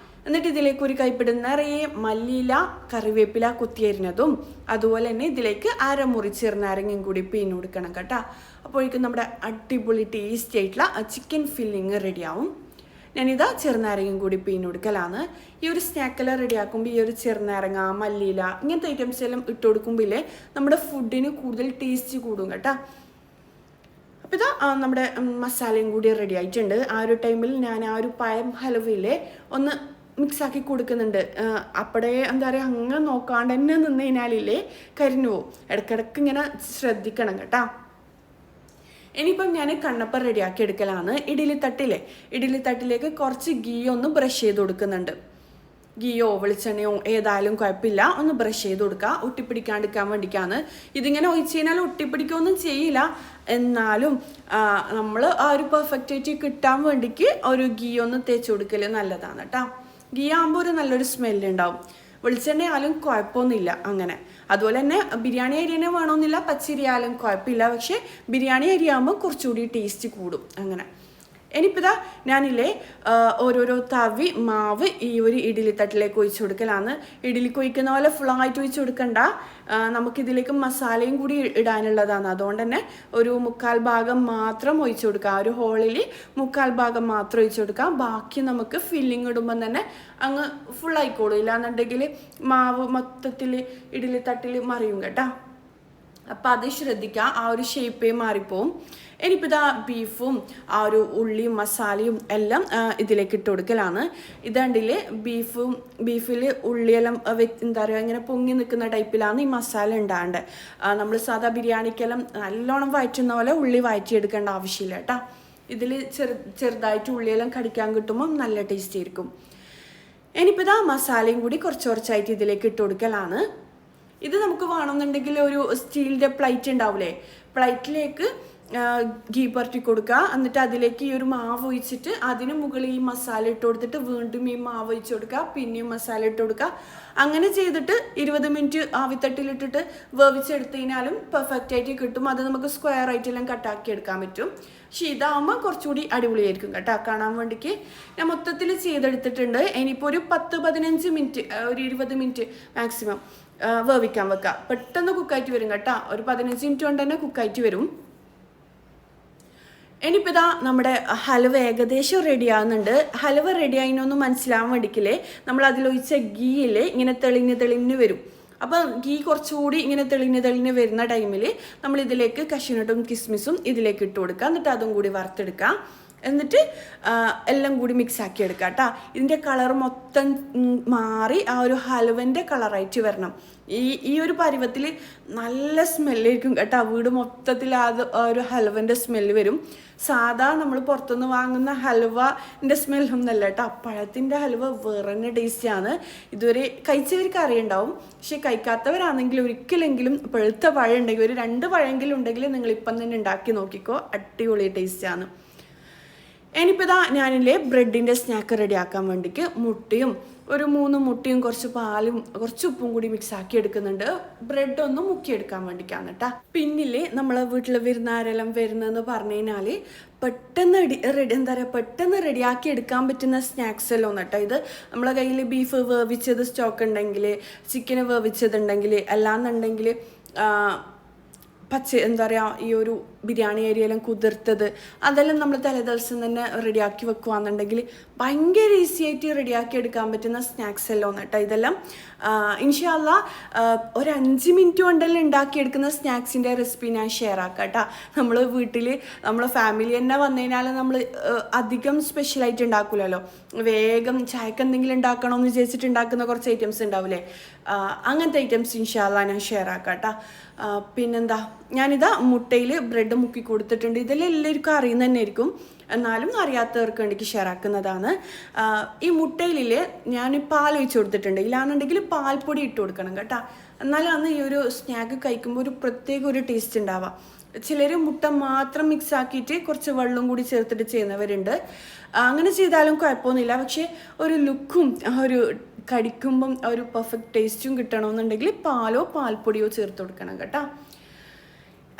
എന്നിട്ട് ഇതിലേക്ക് 1 കൈപ്പിടി നിറയെ മല്ലിയില, കറിവേപ്പില കുത്തിയരിഞ്ഞതും അതുപോലെ തന്നെ ഇതിലേക്ക് അരമുറി ചെറുനാരങ്ങയും കൂടി പിഴിഞ്ഞ് കൊടുക്കണം കേട്ടോ. അപ്പോഴേക്കും നമ്മുടെ അടിപൊളി ടേസ്റ്റി ആയിട്ടുള്ള ചിക്കൻ ഫില്ലിങ് റെഡിയാവും. ഞാനിതാ ചെറുനാരങ്ങയും കൂടി പിഴിഞ്ഞ് കൊടുക്കലാണ്. ഈ ഒരു സ്നാക്കെല്ലാം റെഡിയാക്കുമ്പോൾ ഈ ഒരു ചെറുനാരങ്ങ, മല്ലിയില ഇങ്ങനത്തെ ഐറ്റംസ് എല്ലാം ഇട്ട് കൊടുക്കുമ്പോൾ നമ്മുടെ ഫുഡിന് കൂടുതൽ ടേസ്റ്റ് കൂടും കേട്ടോ. അപ്പോൾ ഇതാ നമ്മുടെ മസാലയും കൂടി റെഡി ആയിട്ടുണ്ട്. ആ ഒരു ടൈമിൽ ഞാൻ ആ ഒരു പഴം ഹലുവയിലെ ഒന്ന് മിക്സാക്കി കൊടുക്കുന്നുണ്ട്. അപ്പോഴേ എന്താ പറയുക അങ്ങനെ നോക്കാണ്ട് തന്നെ നിന്ന് കഴിഞ്ഞാലില്ലേ കരിഞ്ഞു പോകും. ഇടയ്ക്കിടയ്ക്ക് ഇങ്ങനെ ശ്രദ്ധിക്കണം കേട്ടോ. ഇനിയിപ്പം ഞാൻ കണ്ണപ്പം റെഡിയാക്കി എടുക്കലാണ്. ഇഡ്ഡലി തട്ടിലേക്ക് കുറച്ച് ഗീ ഒന്ന് ബ്രഷ് ചെയ്ത് കൊടുക്കുന്നുണ്ട്. ഗീയോ വെളിച്ചെണ്ണയോ ഏതായാലും കുഴപ്പമില്ല, ഒന്ന് ബ്രഷ് ചെയ്ത് കൊടുക്കുക. ഒട്ടിപ്പിടിക്കാണ്ടിരിക്കാൻ വേണ്ടിയിട്ടാണ്. ഇതിങ്ങനെ ഒഴിച്ച് കഴിഞ്ഞാൽ ഒട്ടിപ്പിടിക്കുകയൊന്നും ചെയ്യില്ല, എന്നാലും നമ്മൾ ആ ഒരു പെർഫെക്റ്റായിട്ട് കിട്ടാൻ വേണ്ടിക്ക് ഒരു ഗീ ഒന്ന് തേച്ച് കൊടുക്കൽ നല്ലതാണ് കേട്ടോ. ഗീ ആകുമ്പോൾ ഒരു നല്ലൊരു സ്മെല്ലുണ്ടാവും. വെളിച്ചെണ്ണ ആയാലും കുഴപ്പമൊന്നുമില്ല അങ്ങനെ. അതുപോലെ തന്നെ ബിരിയാണി അരി തന്നെ വേണമെന്നില്ല, പച്ചരി ആയാലും കുഴപ്പമില്ല. പക്ഷേ ബിരിയാണി അരി ആകുമ്പോൾ കുറച്ചുകൂടി ടേസ്റ്റ് കൂടും അങ്ങനെ. ഇനിയിപ്പോൾ ഇതാ ഞാനില്ലേ ഓരോരോ തവി മാവ് ഈ ഒരു ഇഡ്ഡലി തട്ടിലേക്ക് ഒഴിച്ച് കൊടുക്കലാണ്. ഇഡ്ഡലിക്ക് ഒഴിക്കുന്ന പോലെ ഫുള്ളായിട്ട് ഒഴിച്ച് കൊടുക്കണ്ട, നമുക്കിതിലേക്ക് മസാലയും കൂടി ഇടാനുള്ളതാണ്. അതുകൊണ്ട് തന്നെ ഒരു 1/4 ഭാഗം മാത്രം ഒഴിച്ച് കൊടുക്കുക. ഒരു ഹോളിൽ 1/4 ഭാഗം മാത്രം ഒഴിച്ച് കൊടുക്കുക. ബാക്കി നമുക്ക് ഫില്ലിങ് ഇടുമ്പം തന്നെ അങ്ങ് ഫുള്ളായിക്കോളും. ഇല്ലാന്നുണ്ടെങ്കിൽ മാവ് മൊത്തത്തിൽ ഇഡ്ഡലി തട്ടിൽ മറിയും കേട്ടോ. അപ്പം അത് ശ്രദ്ധിക്കുക, ആ ഒരു ഷേപ്പേ മാറിപ്പോവും. ഇനിയിപ്പോൾ ഇതാ ബീഫും ആ ഒരു ഉള്ളിയും മസാലയും എല്ലാം ഇതിലേക്ക് ഇട്ട് കൊടുക്കലാണ്. ഇതാണ്ടില്ലേ ബീഫിൽ ഉള്ളിയെല്ലാം എന്താ പറയുക ഇങ്ങനെ പൊങ്ങി നിൽക്കുന്ന ടൈപ്പിലാണ് ഈ മസാല ഉണ്ടാകേണ്ടത്. നമ്മൾ സാധാ ബിരിയാണിക്കെല്ലാം നല്ലോണം വഴറ്റുന്ന പോലെ ഉള്ളി വഴറ്റിയെടുക്കേണ്ട ആവശ്യമില്ല കേട്ടോ. ഇതിൽ ചെറുതായിട്ട് ഉള്ളിയെല്ലാം കടിക്കാൻ കിട്ടുമ്പോൾ നല്ല ടേസ്റ്റ് ആയിരിക്കും. ഇനിയിപ്പോൾ ഇതാ മസാലയും കൂടി കുറച്ചായിട്ട് ഇതിലേക്ക് ഇട്ട് കൊടുക്കലാണ്. ഇത് നമുക്ക് വേണമെന്നുണ്ടെങ്കിൽ ഒരു സ്റ്റീലിൻ്റെ പ്ലേറ്റ് ഉണ്ടാവില്ലേ, പ്ലേറ്റിലേക്ക് ഗീ പരട്ടി കൊടുക്കുക. എന്നിട്ട് അതിലേക്ക് ഈ ഒരു മാവ് ഒഴിച്ചിട്ട് അതിന് മുകളിൽ ഈ മസാല ഇട്ട് കൊടുത്തിട്ട് വീണ്ടും ഈ മാവ് ഒഴിച്ച് കൊടുക്കുക, പിന്നെയും മസാല ഇട്ട് കൊടുക്കുക. അങ്ങനെ ചെയ്തിട്ട് 20 മിനിറ്റ് ആവിത്തട്ടിലിട്ടിട്ട് വേവിച്ചെടുത്ത് കഴിഞ്ഞാലും പെർഫെക്റ്റ് ആയിട്ട് കിട്ടും. അത് നമുക്ക് സ്ക്വയർ ആയിട്ടെല്ലാം കട്ടാക്കി എടുക്കാൻ പറ്റും. പക്ഷേ ഇതാകുമ്പോൾ കുറച്ചുകൂടി അടിപൊളിയായിരിക്കും കേട്ടോ കാണാൻ വേണ്ടിക്ക്. ഞാൻ മൊത്തത്തിൽ ചെയ്തെടുത്തിട്ടുണ്ട്. ഇനിയിപ്പോൾ ഒരു 10-15 മിനിറ്റ്, ഒരു 20 മിനിറ്റ് മാക്സിമം വേവിക്കാൻ വെക്കുക. പെട്ടെന്ന് കുക്കായിട്ട് വരും കേട്ടോ. ഒരു 15 മിനിറ്റ് കൊണ്ട് തന്നെ കുക്കായിട്ട് വരും. ഇനിയിപ്പോൾ ഇതാ നമ്മുടെ ഹലുവ ഏകദേശം റെഡി ആകുന്നുണ്ട്. ഹലുവ റെഡി ആയിനൊന്നും മനസ്സിലാവാൻ വേണ്ടിക്കില്ലേ നമ്മൾ അതിലൊഴിച്ച ഗീയില്ലേ ഇങ്ങനെ തെളിഞ്ഞ് വരും. അപ്പോൾ ഗീ കുറച്ചുകൂടി ഇങ്ങനെ തെളിഞ്ഞ് വരുന്ന ടൈമിൽ നമ്മൾ ഇതിലേക്ക് കശുനട്ടും കിസ്മിസും ഇതിലേക്ക് ഇട്ട് കൊടുക്കുക. എന്നിട്ട് അതും കൂടി വറുത്തെടുക്കുക. എന്നിട്ട് എല്ലാം കൂടി മിക്സ് ആക്കി എടുക്കുക കേട്ടോ. ഇതിൻ്റെ കളർ മൊത്തം മാറി ആ ഒരു ഹലുവൻ്റെ കളറായിട്ട് വരണം. ഈ ഒരു പരുവത്തിൽ നല്ല സ്മെല്ലായിരിക്കും കേട്ടോ. വീട് മൊത്തത്തിൽ അത് ഒരു ഹലുവൻ്റെ സ്മെല്ല് വരും. സാധാ നമ്മൾ പുറത്തുനിന്ന് വാങ്ങുന്ന ഹലുവൻ്റെ സ്മെല്ലൊന്നല്ല കേട്ടോ. പഴത്തിൻ്റെ ഹലുവ വേറെ തന്നെ ടേസ്റ്റിയാണ്. ഇതുവരെ കഴിച്ചവർക്ക് അറിയുണ്ടാവും. പക്ഷെ കഴിക്കാത്തവരാണെങ്കിൽ ഒരിക്കലെങ്കിലും പഴുത്ത പഴം ഉണ്ടെങ്കിൽ ഒരു 2 പഴമെങ്കിലും ഉണ്ടെങ്കിൽ നിങ്ങളിപ്പം തന്നെ ഉണ്ടാക്കി നോക്കിക്കോ, അടിപൊളി ടേസ്റ്റാണ്. ഇനിയിപ്പോൾ ഇതാ ഞാനില്ലേ ബ്രെഡിൻ്റെ സ്നാക്ക് റെഡിയാക്കാൻ വേണ്ടിക്ക് മുട്ടയും ഒരു 3 മുട്ടയും കുറച്ച് പാലും കുറച്ച് ഉപ്പും കൂടി മിക്സ് ആക്കി എടുക്കുന്നുണ്ട്. ബ്രെഡ് ഒന്ന് മുക്കിയെടുക്കാൻ വേണ്ടിക്കാണ് കേട്ടോ. പിന്നില്ലേ നമ്മളെ വീട്ടിൽ വിരുന്നാരെല്ലാം വരുന്നതെന്ന് പറഞ്ഞു കഴിഞ്ഞാൽ പെട്ടെന്ന് റെഡിയാക്കി എടുക്കാൻ പറ്റുന്ന സ്നാക്സ് എല്ലാം ഒന്ന് കേട്ടോ. ഇത് നമ്മളെ കയ്യിൽ ബീഫ് വേവിച്ചത് സ്റ്റോക്ക് ഉണ്ടെങ്കിൽ, ചിക്കന് വേവിച്ചതുണ്ടെങ്കിൽ, അല്ലാന്നുണ്ടെങ്കിൽ എന്താ പറയുക ഈ ഒരു ബിരിയാണി അരിയെല്ലാം കുതിർത്തത് അതെല്ലാം നമ്മൾ തലേദിവസം തന്നെ റെഡിയാക്കി വെക്കുകയാണെന്നുണ്ടെങ്കിൽ ഭയങ്കര ഈസി ആയിട്ട് റെഡിയാക്കി എടുക്കാൻ പറ്റുന്ന സ്നാക്സ് എല്ലാം കേട്ടോ ഇതെല്ലാം. ഇൻഷാ അല്ലാ ഒരു 5 മിനിറ്റ് കൊണ്ടെല്ലാം ഉണ്ടാക്കിയെടുക്കുന്ന സ്നാക്സിൻ്റെ റെസിപ്പി ഞാൻ ഷെയർ ആക്കാം കേട്ടോ. നമ്മൾ വീട്ടിൽ നമ്മളെ ഫാമിലി തന്നെ വന്നു കഴിഞ്ഞാൽ നമ്മൾ അധികം സ്പെഷ്യലായിട്ട് ഉണ്ടാക്കില്ലല്ലോ, വേഗം ചായക്ക് എന്തെങ്കിലും ഉണ്ടാക്കണമെന്ന് വിചാരിച്ചിട്ട് ഉണ്ടാക്കുന്ന കുറച്ച് ഐറ്റംസ് ഉണ്ടാവില്ലേ, അങ്ങനത്തെ ഐറ്റംസ് ഇൻഷാ അല്ലാ ഞാൻ ഷെയർ ആക്കാം കേട്ടോ. പിന്നെന്താ, ഞാനിതാ മുട്ടയിൽ ബ്രെഡ് മുക്കി കൊടുത്തിട്ടുണ്ട്. ഇതെല്ലാം എല്ലാവർക്കും അറിയുന്ന തന്നെ ആയിരിക്കും, എന്നാലും അറിയാത്തവർക്ക് വേണ്ടിക്ക് ഷെയർ ആക്കുന്നതാണ്. ഈ മുട്ടയിൽ ഞാൻ പാൽ ഒഴിച്ച് കൊടുത്തിട്ടുണ്ട്. ഇല്ലാന്നുണ്ടെങ്കിൽ പാൽപ്പൊടി ഇട്ട് കൊടുക്കണം കേട്ടോ, എന്നാലാണ് ഈ ഒരു സ്നാക്ക് കഴിക്കുമ്പോൾ ഒരു പ്രത്യേക ഒരു ടേസ്റ്റ് ഉണ്ടാവാം. ചിലർ മുട്ട മാത്രം മിക്സ് ആക്കിയിട്ട് കുറച്ച് വെള്ളം കൂടി ചേർത്തിട്ട് ചെയ്യുന്നവരുണ്ട്. അങ്ങനെ ചെയ്താലും കുഴപ്പമൊന്നുമില്ല, പക്ഷേ ഒരു ലുക്കും ഒരു കടിക്കുമ്പം ഒരു പെർഫെക്റ്റ് ടേസ്റ്റും കിട്ടണമെന്നുണ്ടെങ്കിൽ പാലോ പാൽപ്പൊടിയോ ചേർത്ത് കൊടുക്കണം കേട്ടോ.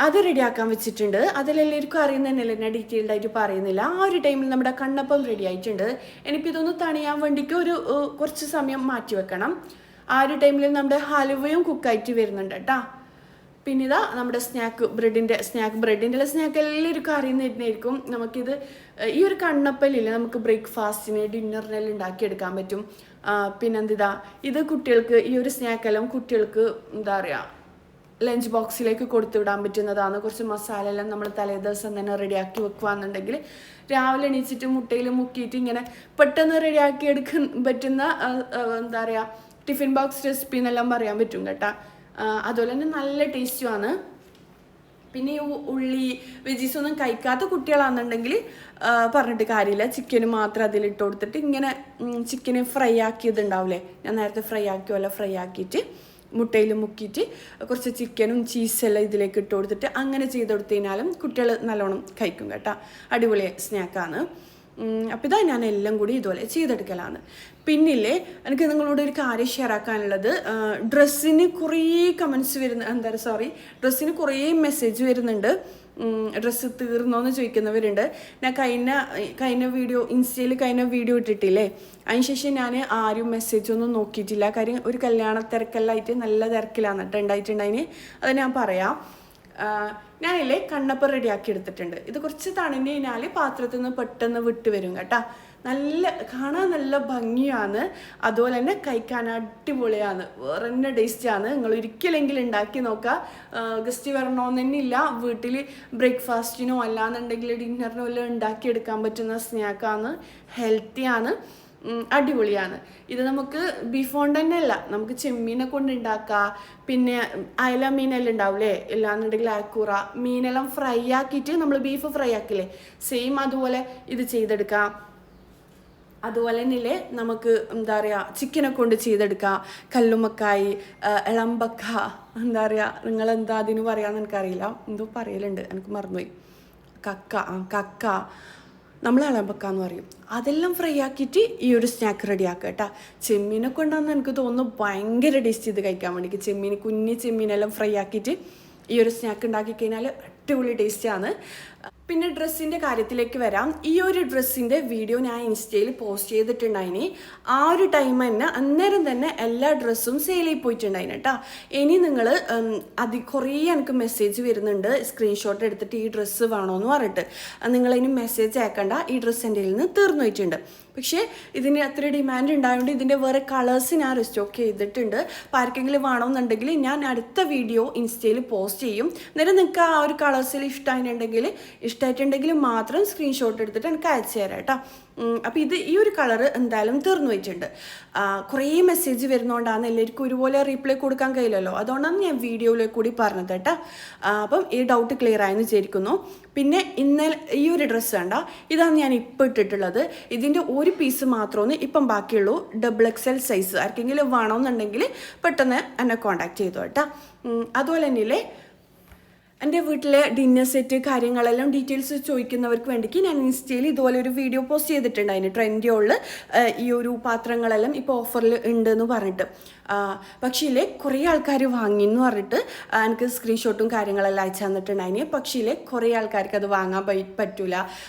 അത് റെഡിയാക്കാൻ വെച്ചിട്ടുണ്ട്. അതിലെല്ലാവർക്കും അറിയുന്ന തന്നെയല്ലേ, ഞാൻ ഡീറ്റെയിൽഡ് ആയിട്ട് പറയുന്നില്ല. ആ ഒരു ടൈമിൽ നമ്മുടെ കണ്ണപ്പം റെഡി ആയിട്ടുണ്ട്. എനിക്കിപ്പോൾ ഇതൊന്ന് തണിയാൻ വേണ്ടിയിട്ട് കുറച്ച് സമയം മാറ്റി വെക്കണം. ആ ഒരു ടൈമിൽ നമ്മുടെ ഹലുവയും കുക്കായിട്ട് വരുന്നുണ്ട് കേട്ടോ. പിന്നെ ഇതാ നമ്മുടെ സ്നാക്ക് ബ്രെഡിൻ്റെ സ്നാക്ക് എല്ലാവർക്കും അറിയുന്നതായിരിക്കും. നമുക്കിത് ഈ ഒരു കണ്ണപ്പല്ലില്ലേ, നമുക്ക് ബ്രേക്ക്ഫാസ്റ്റിന് ഡിന്നറിനെല്ലാം ഉണ്ടാക്കിയെടുക്കാൻ പറ്റും. പിന്നെന്താ, ഇത് കുട്ടികൾക്ക് ഈ ഒരു സ്നാക്കെല്ലാം കുട്ടികൾക്ക് എന്താ പറയുക ലഞ്ച് ബോക്സിലേക്ക് കൊടുത്തു വിടാൻ പറ്റുന്നതാണ്. കുറച്ച് മസാല എല്ലാം നമ്മൾ തലേദിവസം തന്നെ റെഡിയാക്കി വെക്കുകയാണെന്നുണ്ടെങ്കിൽ രാവിലെ എണീച്ചിട്ട് മുട്ടയിൽ മുക്കിയിട്ട് ഇങ്ങനെ പെട്ടെന്ന് റെഡിയാക്കി എടുക്കാൻ പറ്റുന്ന എന്താ പറയുക ടിഫിൻ ബോക്സ് റെസിപ്പി എന്നെല്ലാം പറയാൻ പറ്റും കേട്ടോ. അതുപോലെ തന്നെ നല്ല ടേസ്റ്റുമാണ്. പിന്നെ ഈ ഉള്ളി വെജീസ് ഒന്നും കഴിക്കാത്ത കുട്ടികളാണെന്നുണ്ടെങ്കിൽ പറഞ്ഞിട്ട് കാര്യമില്ല, ചിക്കന് മാത്രം അതിലിട്ട് കൊടുത്തിട്ട് ഇങ്ങനെ ചിക്കന് ഫ്രൈ ആക്കിയതുണ്ടാവില്ലേ, ഞാൻ നേരത്തെ ഫ്രൈ ആക്കിയിട്ട് മുട്ടയിൽ മുക്കിയിട്ട് കുറച്ച് ചിക്കനും ചീസെല്ലാം ഇതിലേക്ക് ഇട്ട് കൊടുത്തിട്ട് അങ്ങനെ ചെയ്ത് കൊടുത്തു കഴിഞ്ഞാലും കുട്ടികൾ നല്ലോണം കഴിക്കും കേട്ടോ. അടിപൊളി സ്നാക്കാണ്. അപ്പോൾ ഇതാ ഞാൻ എല്ലാം കൂടി ഇതുപോലെ ചെയ്തെടുക്കലാണ്. പിന്നില്ലേ എനിക്ക് നിങ്ങളോട് ഒരു കാര്യം ഷെയർ ആക്കാനുള്ളത്, ഡ്രസ്സിന് കുറേ ഡ്രസ്സിന് കുറേ മെസ്സേജ് വരുന്നുണ്ട്. ഡ്രസ്സ് തീർന്നോന്ന് ചോദിക്കുന്നവരുണ്ട്. ഞാൻ കഴിഞ്ഞ ഇൻസ്റ്റയിൽ വീഡിയോ ഇട്ടിട്ടില്ലേ, അതിനുശേഷം ഞാൻ ആരും മെസ്സേജൊന്നും നോക്കിയിട്ടില്ല. കാര്യം ഒരു കല്യാണ തിരക്കെല്ലായിട്ട് നല്ല തിരക്കിലാണ് കേട്ടോ ഉണ്ടായിട്ടുണ്ടായിന്. അത് ഞാൻ പറയാം. ഞാനില്ലേ കണ്ണപ്പം റെഡിയാക്കി എടുത്തിട്ടുണ്ട്. ഇത് കുറച്ച് തണിഞ്ഞ് കഴിഞ്ഞാൽ പാത്രത്തിൽ നിന്ന് പെട്ടെന്ന് വിട്ട് വരും കേട്ടോ. കാണാൻ നല്ല ഭംഗിയാണ്, അതുപോലെ തന്നെ കഴിക്കാൻ അടിപൊളിയാണ്, വേറെ തന്നെ ടേസ്റ്റാണ്. നിങ്ങൾ ഒരിക്കലെങ്കിലും ഉണ്ടാക്കി നോക്കുക. ഗസ്റ്റ് വരണമെന്ന് തന്നെ ഇല്ല, വീട്ടിൽ ബ്രേക്ക്ഫാസ്റ്റിനോ അല്ലാന്നുണ്ടെങ്കിൽ ഡിന്നറിനോ എല്ലാം ഉണ്ടാക്കിയെടുക്കാൻ പറ്റുന്ന സ്നാക്കാണ്, ഹെൽത്തിയാണ്, അടിപൊളിയാണ്. ഇത് നമുക്ക് ബീഫ് കൊണ്ട് തന്നെ അല്ല, നമുക്ക് ചെമ്മീനെ കൊണ്ട് ഉണ്ടാക്കാം. പിന്നെ അയല മീനെല്ലാം ഉണ്ടാവില്ലേ, ഇല്ലാന്നുണ്ടെങ്കിൽ അയക്കൂറ മീനെല്ലാം ഫ്രൈ ആക്കിയിട്ട് നമ്മൾ ബീഫ് ഫ്രൈ ആക്കില്ലേ, സെയിം അതുപോലെ ഇത് ചെയ്തെടുക്കാം. അതുപോലെ തന്നെ നമുക്ക് എന്താ പറയുക ചിക്കനെ കൊണ്ട് ചെയ്തെടുക്കാം. കല്ലുമ്മക്കായി, ഇളമ്പക്ക, എന്താ പറയുക നിങ്ങളെന്താ അതിന് പറയാമെന്ന് എനിക്കറിയില്ല, എന്തോ പറയലുണ്ട്, എനിക്ക് മറന്നുപോയി. കക്ക നമ്മൾ ഇളമ്പക്ക എന്ന് പറയും. അതെല്ലാം ഫ്രൈ ആക്കിയിട്ട് ഈ ഒരു സ്നാക്ക് റെഡിയാക്കുക കേട്ടോ. ചെമ്മീനെ കൊണ്ടാണെന്ന് എനിക്ക് തോന്നുന്നു ഭയങ്കര ടേസ്റ്റ് ഇത് കഴിക്കാൻ വേണ്ടിയിട്ട്. കുഞ്ഞി ചെമ്മീനെല്ലാം ഫ്രൈ ആക്കിയിട്ട് ഈ ഒരു സ്നാക്ക് ഉണ്ടാക്കി കഴിഞ്ഞാൽ അടിപൊളി ടേസ്റ്റാണ്. പിന്നെ ഡ്രസ്സിൻ്റെ കാര്യത്തിലേക്ക് വരാം. ഈ ഒരു ഡ്രസ്സിൻ്റെ വീഡിയോ ഞാൻ ഇൻസ്റ്റയിൽ പോസ്റ്റ് ചെയ്തിട്ടുണ്ടായിന്. ആ ഒരു ടൈം തന്നെ അന്നേരം തന്നെ എല്ലാ ഡ്രസ്സും സെയിലായി പോയിട്ടുണ്ടായിന് കേട്ടോ. ഇനി നിങ്ങൾ കുറേ എനിക്ക് മെസ്സേജ് വരുന്നുണ്ട്, സ്ക്രീൻഷോട്ട് എടുത്തിട്ട് ഈ ഡ്രസ്സ് വേണമെന്ന് പറഞ്ഞിട്ട്. നിങ്ങളിനി മെസ്സേജ് അയക്കണ്ട, ഈ ഡ്രസ്സ് എൻ്റെ കയ്യിൽ നിന്ന് തീർന്നു പോയിട്ടുണ്ട്. പക്ഷേ ഇതിന് അത്ര ഡിമാൻഡ് ഉണ്ടായതുകൊണ്ട് ഇതിൻ്റെ വേറെ കളേഴ്സ് ഞാൻ റീസ്റ്റോക്ക് ചെയ്തിട്ടുണ്ട്. അപ്പോൾ ആർക്കെങ്കിലും വേണമെന്നുണ്ടെങ്കിൽ ഞാൻ അടുത്ത വീഡിയോ ഇൻസ്റ്റയിൽ പോസ്റ്റ് ചെയ്യും. അന്നേരം നിങ്ങൾക്ക് ആ ഒരു കളേഴ്സിൽ ഇഷ്ടമായിട്ടുണ്ടെങ്കിൽ മാത്രം സ്ക്രീൻഷോട്ട് എടുത്തിട്ട് എനിക്ക് അയച്ചു തരാം കേട്ടോ. അപ്പോൾ ഈ ഒരു കളറ് എന്തായാലും തീർന്നു പോയിട്ടുണ്ട്. കുറേ മെസ്സേജ് വരുന്നതുകൊണ്ടാണ്, എല്ലാവർക്കും ഒരുപോലെ റീപ്ലൈ കൊടുക്കാൻ കഴിയില്ലല്ലോ, അതുകൊണ്ടാണ് ഞാൻ വീഡിയോയിലേക്ക് കൂടി പറഞ്ഞത് കേട്ടോ. അപ്പം ഈ ഡൗട്ട് ക്ലിയർ ആയെന്ന് വിചാരിക്കുന്നു. പിന്നെ ഇന്നലെ ഈ ഒരു ഡ്രസ്സ് കണ്ട, ഇതാണ് ഞാൻ ഇപ്പോൾ ഇട്ടിട്ടുള്ളത്. ഇതിൻ്റെ ഒരു പീസ് മാത്രമേ ഇപ്പം ബാക്കിയുള്ളൂ, XXL സൈസ്. ആർക്കെങ്കിലും വേണമെന്നുണ്ടെങ്കിൽ പെട്ടെന്ന് എന്നെ കോൺടാക്ട് ചെയ്തു കേട്ടോ. അതുപോലെ തന്നെയല്ലേ എൻ്റെ വീട്ടിലെ ഡിന്നർ സെറ്റ് കാര്യങ്ങളെല്ലാം ഡീറ്റെയിൽസ് ചോദിക്കുന്നവർക്ക് വേണ്ടിക്ക് ഞാൻ ഇൻസ്റ്റയിൽ ഇതുപോലെ ഒരു വീഡിയോ പോസ്റ്റ് ചെയ്തിട്ടുണ്ട്. അതിന് ട്രെൻഡിയോളിൽ ഈ ഒരു പാത്രങ്ങളെല്ലാം ഇപ്പോൾ ഓഫറിൽ ഉണ്ടെന്ന് പറഞ്ഞിട്ട്. പക്ഷേ കുറേ ആൾക്കാർ വാങ്ങിയെന്ന് പറഞ്ഞിട്ട് എനിക്ക് സ്ക്രീൻഷോട്ടും കാര്യങ്ങളെല്ലാം അയച്ചു തന്നിട്ടുണ്ടായിന്. പക്ഷേ കുറേ ആൾക്കാർക്ക് അത് വാങ്ങാൻ പറ്റൂല,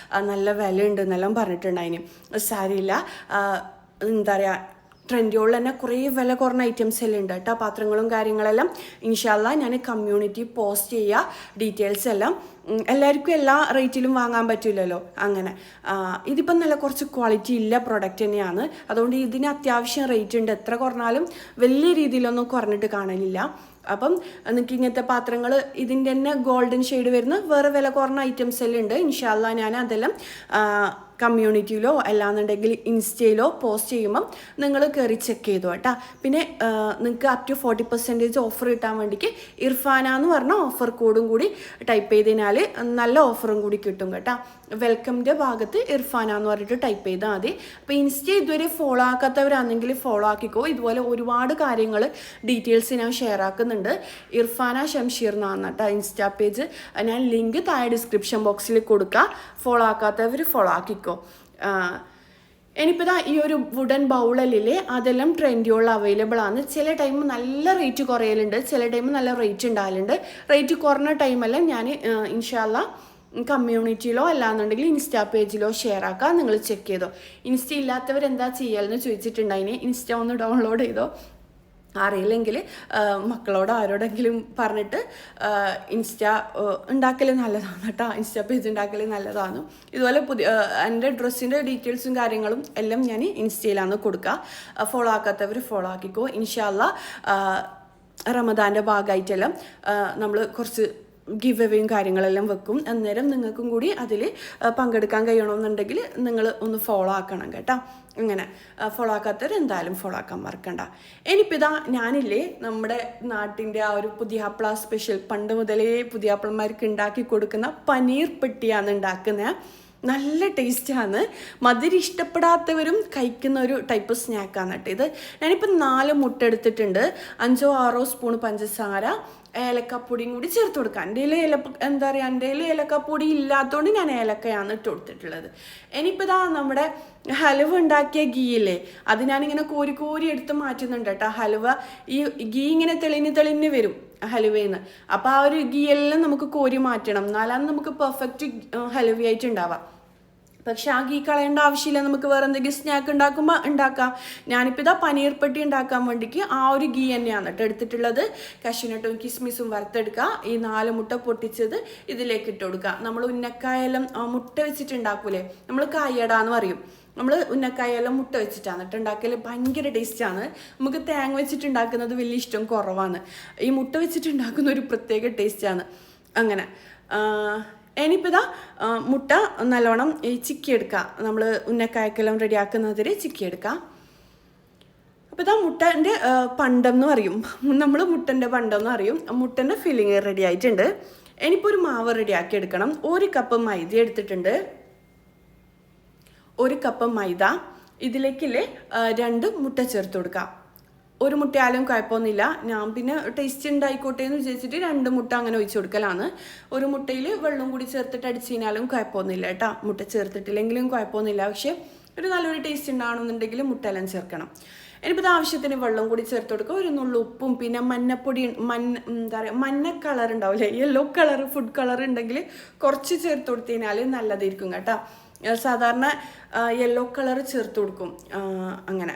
നല്ല വില ഉണ്ട് എന്നെല്ലാം പറഞ്ഞിട്ടുണ്ടായിന്. സാരിയില്ല, എന്താ പറയുക ട്രെൻഡുകളിൽ തന്നെ കുറേ വില കുറഞ്ഞ ഐറ്റംസ് എല്ലാം ഉണ്ട് കേട്ടോ. പാത്രങ്ങളും കാര്യങ്ങളെല്ലാം ഇൻഷാല്ലാ ഞാൻ കമ്മ്യൂണിറ്റി പോസ്റ്റ് ചെയ്യുക. ഡീറ്റെയിൽസ് എല്ലാം എല്ലാവർക്കും എല്ലാ റേറ്റിലും വാങ്ങാൻ പറ്റില്ലല്ലോ. അങ്ങനെ ഇതിപ്പം നല്ല കുറച്ച് ക്വാളിറ്റി ഇല്ല പ്രൊഡക്റ്റ് തന്നെയാണ്. അതുകൊണ്ട് ഇതിന് അത്യാവശ്യം റേറ്റ് ഉണ്ട്. എത്ര കുറഞ്ഞാലും വലിയ രീതിയിലൊന്നും കുറഞ്ഞിട്ട് കാണലില്ല. അപ്പം നിങ്ങൾക്ക് ഇങ്ങനത്തെ പാത്രങ്ങൾ ഇതിൻ്റെ തന്നെ ഗോൾഡൻ ഷെയ്ഡ് വരുന്ന വേറെ വില കുറഞ്ഞ ഐറ്റംസ് എല്ലാം ഉണ്ട്. ഇൻഷാല്ലാ ഞാൻ അതെല്ലാം കമ്മ്യൂണിറ്റിയിലോ അല്ലാന്നുണ്ടെങ്കിൽ ഇൻസ്റ്റയിലോ പോസ്റ്റ് ചെയ്യുമ്പം നിങ്ങൾ കയറി ചെക്ക് ചെയ്തു കേട്ടോ. പിന്നെ നിങ്ങൾക്ക് അപ് ടു 40% ഓഫർ കിട്ടാൻ വേണ്ടിക്ക് ഇർഫാന എന്ന് പറഞ്ഞ ഓഫർ കോഡും കൂടി ടൈപ്പ് ചെയ്തതിനാൽ നല്ല ഓഫറും കൂടി കിട്ടും കേട്ടോ. വെൽക്കമിൻ്റെ ഭാഗത്ത് ഇർഫാന എന്ന് പറഞ്ഞിട്ട് ടൈപ്പ് ചെയ്താൽ മതി. അപ്പോൾ ഇൻസ്റ്റ ഇതുവരെ ഫോളോ ആക്കാത്തവരാണെങ്കിൽ ഫോളോ ആക്കിക്കോ. ഇതുപോലെ ഒരുപാട് കാര്യങ്ങൾ ഡീറ്റെയിൽസ് ഞാൻ ഷെയർ ആക്കുന്നുണ്ട്. ഇർഫാന ഷംഷീർ എന്നാണ് കേട്ടോ ഇൻസ്റ്റാ പേജ്. ഞാൻ ലിങ്ക് താഴെ ഡിസ്ക്രിപ്ഷൻ ബോക്സിൽ കൊടുക്കുക. ഫോളോ ആക്കാത്തവർ ഫോളോ ആക്കിക്കോ. ഇനിയിപ്പോൾ ഈ ഒരു വുഡൻ ബൗളല്ലേ അതെല്ലാം ട്രെൻഡുകളിൽ അവൈലബിൾ ആണ്. ചില ടൈം നല്ല റേറ്റ് കുറയലുണ്ട്, ചില ടൈം നല്ല റേറ്റ് ഉണ്ടാകലുണ്ട്. റേറ്റ് കുറഞ്ഞ ടൈമെല്ലാം ഞാൻ ഇൻഷാല്ലാ കമ്മ്യൂണിറ്റിയിലോ അല്ലാന്നുണ്ടെങ്കിൽ ഇൻസ്റ്റാ പേജിലോ ഷെയർ ആക്കാം. നിങ്ങൾ ചെക്ക് ചെയ്തോ. ഇൻസ്റ്റ ഇല്ലാത്തവർ എന്താ ചെയ്യാമെന്ന് ചോദിച്ചിട്ടുണ്ടായിന്. ഇൻസ്റ്റ ഒന്ന് ഡൗൺലോഡ് ചെയ്തോ. അറിയില്ലെങ്കിൽ മക്കളോട് ആരോടെങ്കിലും പറഞ്ഞിട്ട് ഇൻസ്റ്റ ഉണ്ടാക്കൽ നല്ലതാണ് കേട്ടോ. ഇൻസ്റ്റ പേജ് ഉണ്ടാക്കൽ നല്ലതാണ്. ഇതുപോലെ എൻ്റെ ഡ്രസ്സിൻ്റെ ഡീറ്റെയിൽസും കാര്യങ്ങളും എല്ലാം ഞാൻ ഇൻസ്റ്റയിലാണ് കൊടുക്കുക. ഫോളോ ആക്കാത്തവർ ഫോളോ ആക്കിക്കോ. ഇൻഷാല്ലാ റമദാൻ്റെ ഭാഗമായിട്ടെല്ലാം നമ്മൾ കുറച്ച് ഗിവ് എവേയും കാര്യങ്ങളെല്ലാം വെക്കും. അന്നേരം നിങ്ങൾക്കും കൂടി അതിൽ പങ്കെടുക്കാൻ കഴിയണമെന്നുണ്ടെങ്കിൽ നിങ്ങൾ ഒന്ന് ഫോളോ ആക്കണം കേട്ടോ. അങ്ങനെ ഫോളോ ആക്കാത്തവർ എന്തായാലും ഫോളോ ആക്കാൻ മറക്കണ്ട. ഇനിയിപ്പോൾ ഞാനില്ലേ നമ്മുടെ നാട്ടിൻ്റെ ആ ഒരു പുതിയാപ്പിള സ്പെഷ്യൽ പണ്ട് മുതലേ പുതിയാപ്പിളമാർക്ക് ഉണ്ടാക്കി കൊടുക്കുന്ന പനീർ പെട്ടിയാണ് ഉണ്ടാക്കുന്നത്. നല്ല ടേസ്റ്റാണ്. മധുരം ഇഷ്ടപ്പെടാത്തവരും കഴിക്കുന്ന ഒരു ടൈപ്പ് സ്നാക്കാണ് കേട്ടോ ഇത്. ഞാനിപ്പോൾ 4 മുട്ട എടുത്തിട്ടുണ്ട്. 5-6 സ്പൂൺ പഞ്ചസാര, ഏലക്കപ്പൊടിയും കൂടി ചേർത്ത് കൊടുക്കാം. എൻ്റെ കയ്യിൽ ഏലക്കപ്പൊടി ഇല്ലാത്തതുകൊണ്ട് ഞാൻ ഏലക്കയാണ് ഇട്ട് കൊടുത്തിട്ടുള്ളത്. ഇനിയിപ്പോൾ നമ്മുടെ ഹലുവ ഉണ്ടാക്കിയ ഗീയില്ലേ അത് ഞാനിങ്ങനെ കോരി എടുത്ത് മാറ്റുന്നുണ്ട് കേട്ടോ. ഹലുവ ഈ ഗീ ഇങ്ങനെ തെളിഞ്ഞ് വരും ഹലുവയിൽ നിന്ന്. അപ്പോൾ ആ ഒരു ഗീ എല്ലാം നമുക്ക് കോരി മാറ്റണം. എന്നാലാണ് നമുക്ക് പെർഫെക്റ്റ് ഹലുവയായിട്ട് ഉണ്ടാവാം. പക്ഷെ ആ ഗീ കളയേണ്ട ആവശ്യമില്ല. നമുക്ക് വേറെ എന്തെങ്കിലും സ്നാക്ക് ഉണ്ടാക്കുമ്പോൾ ഉണ്ടാക്കാം. ഞാനിപ്പോൾ പനീർ പെട്ടി ഉണ്ടാക്കാൻ വേണ്ടിക്ക് ആ ഒരു ഗീ തന്നെയാണ് കേട്ടോ എടുത്തിട്ടുള്ളത്. കശുനട്ടും കിസ്മിസും വറുത്തെടുക്കുക. ഈ 4 മുട്ട പൊട്ടിച്ചത് ഇതിലേക്ക് ഇട്ട് കൊടുക്കുക. നമ്മൾ ഉന്നക്കായെല്ലാം മുട്ട വെച്ചിട്ടുണ്ടാക്കൂലേ, നമ്മൾ കായടാന്ന് പറയും. നമ്മൾ ഉന്നക്കായെല്ലാം മുട്ട വെച്ചിട്ടാണ് കേട്ടോ ഉണ്ടാക്കൽ. ഭയങ്കര ടേസ്റ്റാണ്. നമുക്ക് തേങ്ങ വെച്ചിട്ടുണ്ടാക്കുന്നത് വലിയ ഇഷ്ടം കുറവാണ്. ഈ മുട്ട വെച്ചിട്ടുണ്ടാക്കുന്ന ഒരു പ്രത്യേക ടേസ്റ്റാണ്. അങ്ങനെ ഇനിയിപ്പോൾ മുട്ട നല്ലോണം ചിക്കിയെടുക്കുക. നമ്മൾ ഉന്നക്കായക്കെല്ലാം റെഡിയാക്കുന്നതിൽ ചിക്കിയെടുക്കുക. അപ്പോൾ മുട്ടൻ്റെ പണ്ടം എന്ന് പറയും, നമ്മൾ മുട്ടൻ്റെ പണ്ടം എന്ന് പറയും. മുട്ടൻ്റെ ഫില്ലിങ് റെഡി ആയിട്ടുണ്ട്. ഇനിയിപ്പോൾ ഒരു മാവ് റെഡിയാക്കി എടുക്കണം. 1 കപ്പ് മൈദ എടുത്തിട്ടുണ്ട്. 1 കപ്പ് മൈദ. ഇതിലേക്കില്ലേ 2 മുട്ട ചേർത്ത് കൊടുക്കുക. 1 മുട്ടയാലും കുഴപ്പമൊന്നുമില്ല. ഞാൻ പിന്നെ ടേസ്റ്റ് ഉണ്ടായിക്കോട്ടെ എന്ന് വിചാരിച്ചിട്ട് 2 മുട്ട അങ്ങനെ ഒഴിച്ചു കൊടുക്കലാണ്. 1 മുട്ടയിൽ വെള്ളം കൂടി ചേർത്തിട്ട് അടിച്ചു കഴിഞ്ഞാലും കുഴപ്പമൊന്നുമില്ല കേട്ടോ. മുട്ട ചേർത്തിട്ടില്ലെങ്കിലും കുഴപ്പമൊന്നുമില്ല. പക്ഷേ ഒരു നല്ലൊരു ടേസ്റ്റ് ഉണ്ടാകണമെന്നുണ്ടെങ്കിൽ മുട്ടയെല്ലാം ചേർക്കണം. ഇനിയിപ്പോൾ ആവശ്യത്തിന് വെള്ളം കൂടി ചേർത്ത് കൊടുക്കുക. ഒരു നുള്ളു ഉപ്പും പിന്നെ മഞ്ഞപ്പൊടി എന്താ പറയുക മഞ്ഞ കളർ ഉണ്ടാവില്ലേ, യെല്ലോ കളർ ഫുഡ് കളർ ഉണ്ടെങ്കിൽ കുറച്ച് ചേർത്ത് കൊടുത്തു കഴിഞ്ഞാൽ നല്ലതായിരിക്കും കേട്ടോ. സാധാരണ യെല്ലോ കളർ ചേർത്ത് കൊടുക്കും. അങ്ങനെ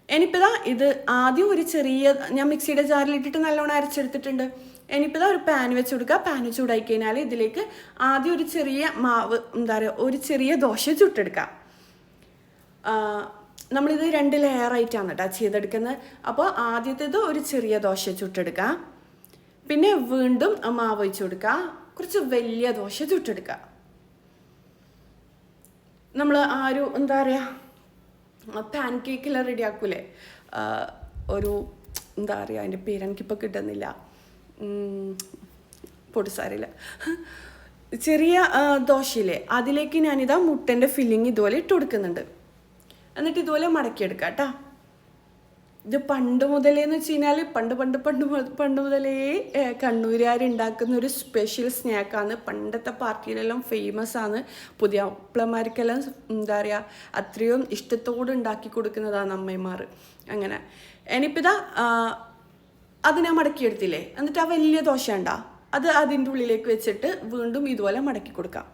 ഇനിയിപ്പോൾ ഇത് ആദ്യം ഒരു ചെറിയ ഞാൻ മിക്സിയുടെ ജാറിലിട്ടിട്ട് നല്ലോണം അരച്ചെടുത്തിട്ടുണ്ട്. ഇനിയിപ്പോൾ ഒരു പാൻ വെച്ച് കൊടുക്കുക. പാൻ ചൂടായി കഴിഞ്ഞാൽ ഇതിലേക്ക് ആദ്യം ഒരു ചെറിയ മാവ് എന്താ പറയുക ഒരു ചെറിയ ദോശ ചുട്ടെടുക്കുക. നമ്മളിത് 2 ലെയറായിട്ടാണ് കേട്ടോ ചെയ്തെടുക്കുന്നത്. അപ്പോൾ ആദ്യത്തേത് ഒരു ചെറിയ ദോശ ചുട്ടെടുക്കുക. പിന്നെ വീണ്ടും മാവ് ഒഴിച്ച് കൊടുക്കുക. കുറച്ച് വലിയ ദോശ ചുട്ടെടുക്കുക. നമ്മൾ ആ ഒരു എന്താ പറയുക പാൻ കേക്കെല്ലാം റെഡി ആക്കൂലേ, ഒരു എന്താ പറയുക അതിൻ്റെ പേര് എനിക്കിപ്പോൾ കിട്ടുന്നില്ല, പൊടിസാരില്ല, ചെറിയ ദോശയില്ലേ അതിലേക്ക് ഞാനിതാ മുട്ടൻ്റെ ഫില്ലിങ് ഇതുപോലെ ഇട്ട് കൊടുക്കുന്നുണ്ട്. എന്നിട്ട് ഇതുപോലെ മടക്കിയെടുക്കാം കേട്ടോ. ഇത് പണ്ട് മുതലേന്ന് വെച്ച് കഴിഞ്ഞാൽ പണ്ട് മുതലേ കണ്ണൂരുകാരുണ്ടാക്കുന്ന ഒരു സ്പെഷ്യൽ സ്നാക്കാണ്. പണ്ടത്തെ പാർട്ടിയിലെല്ലാം ഫേമസ് ആണ്. പുതിയ പിള്ളമാർക്കെല്ലാം എന്താ പറയുക അത്രയും ഇഷ്ടത്തോടെ ഉണ്ടാക്കി കൊടുക്കുന്നതാണ് അമ്മമാർ. അങ്ങനെ ഇനിയിപ്പോൾ അത് ഞാൻ മടക്കിയെടുത്തില്ലേ, എന്നിട്ട് ആ വലിയ ദോശ ഉണ്ടാ അത് അതിൻ്റെ ഉള്ളിലേക്ക് വെച്ചിട്ട് വീണ്ടും ഇതുപോലെ മടക്കി കൊടുക്കാം.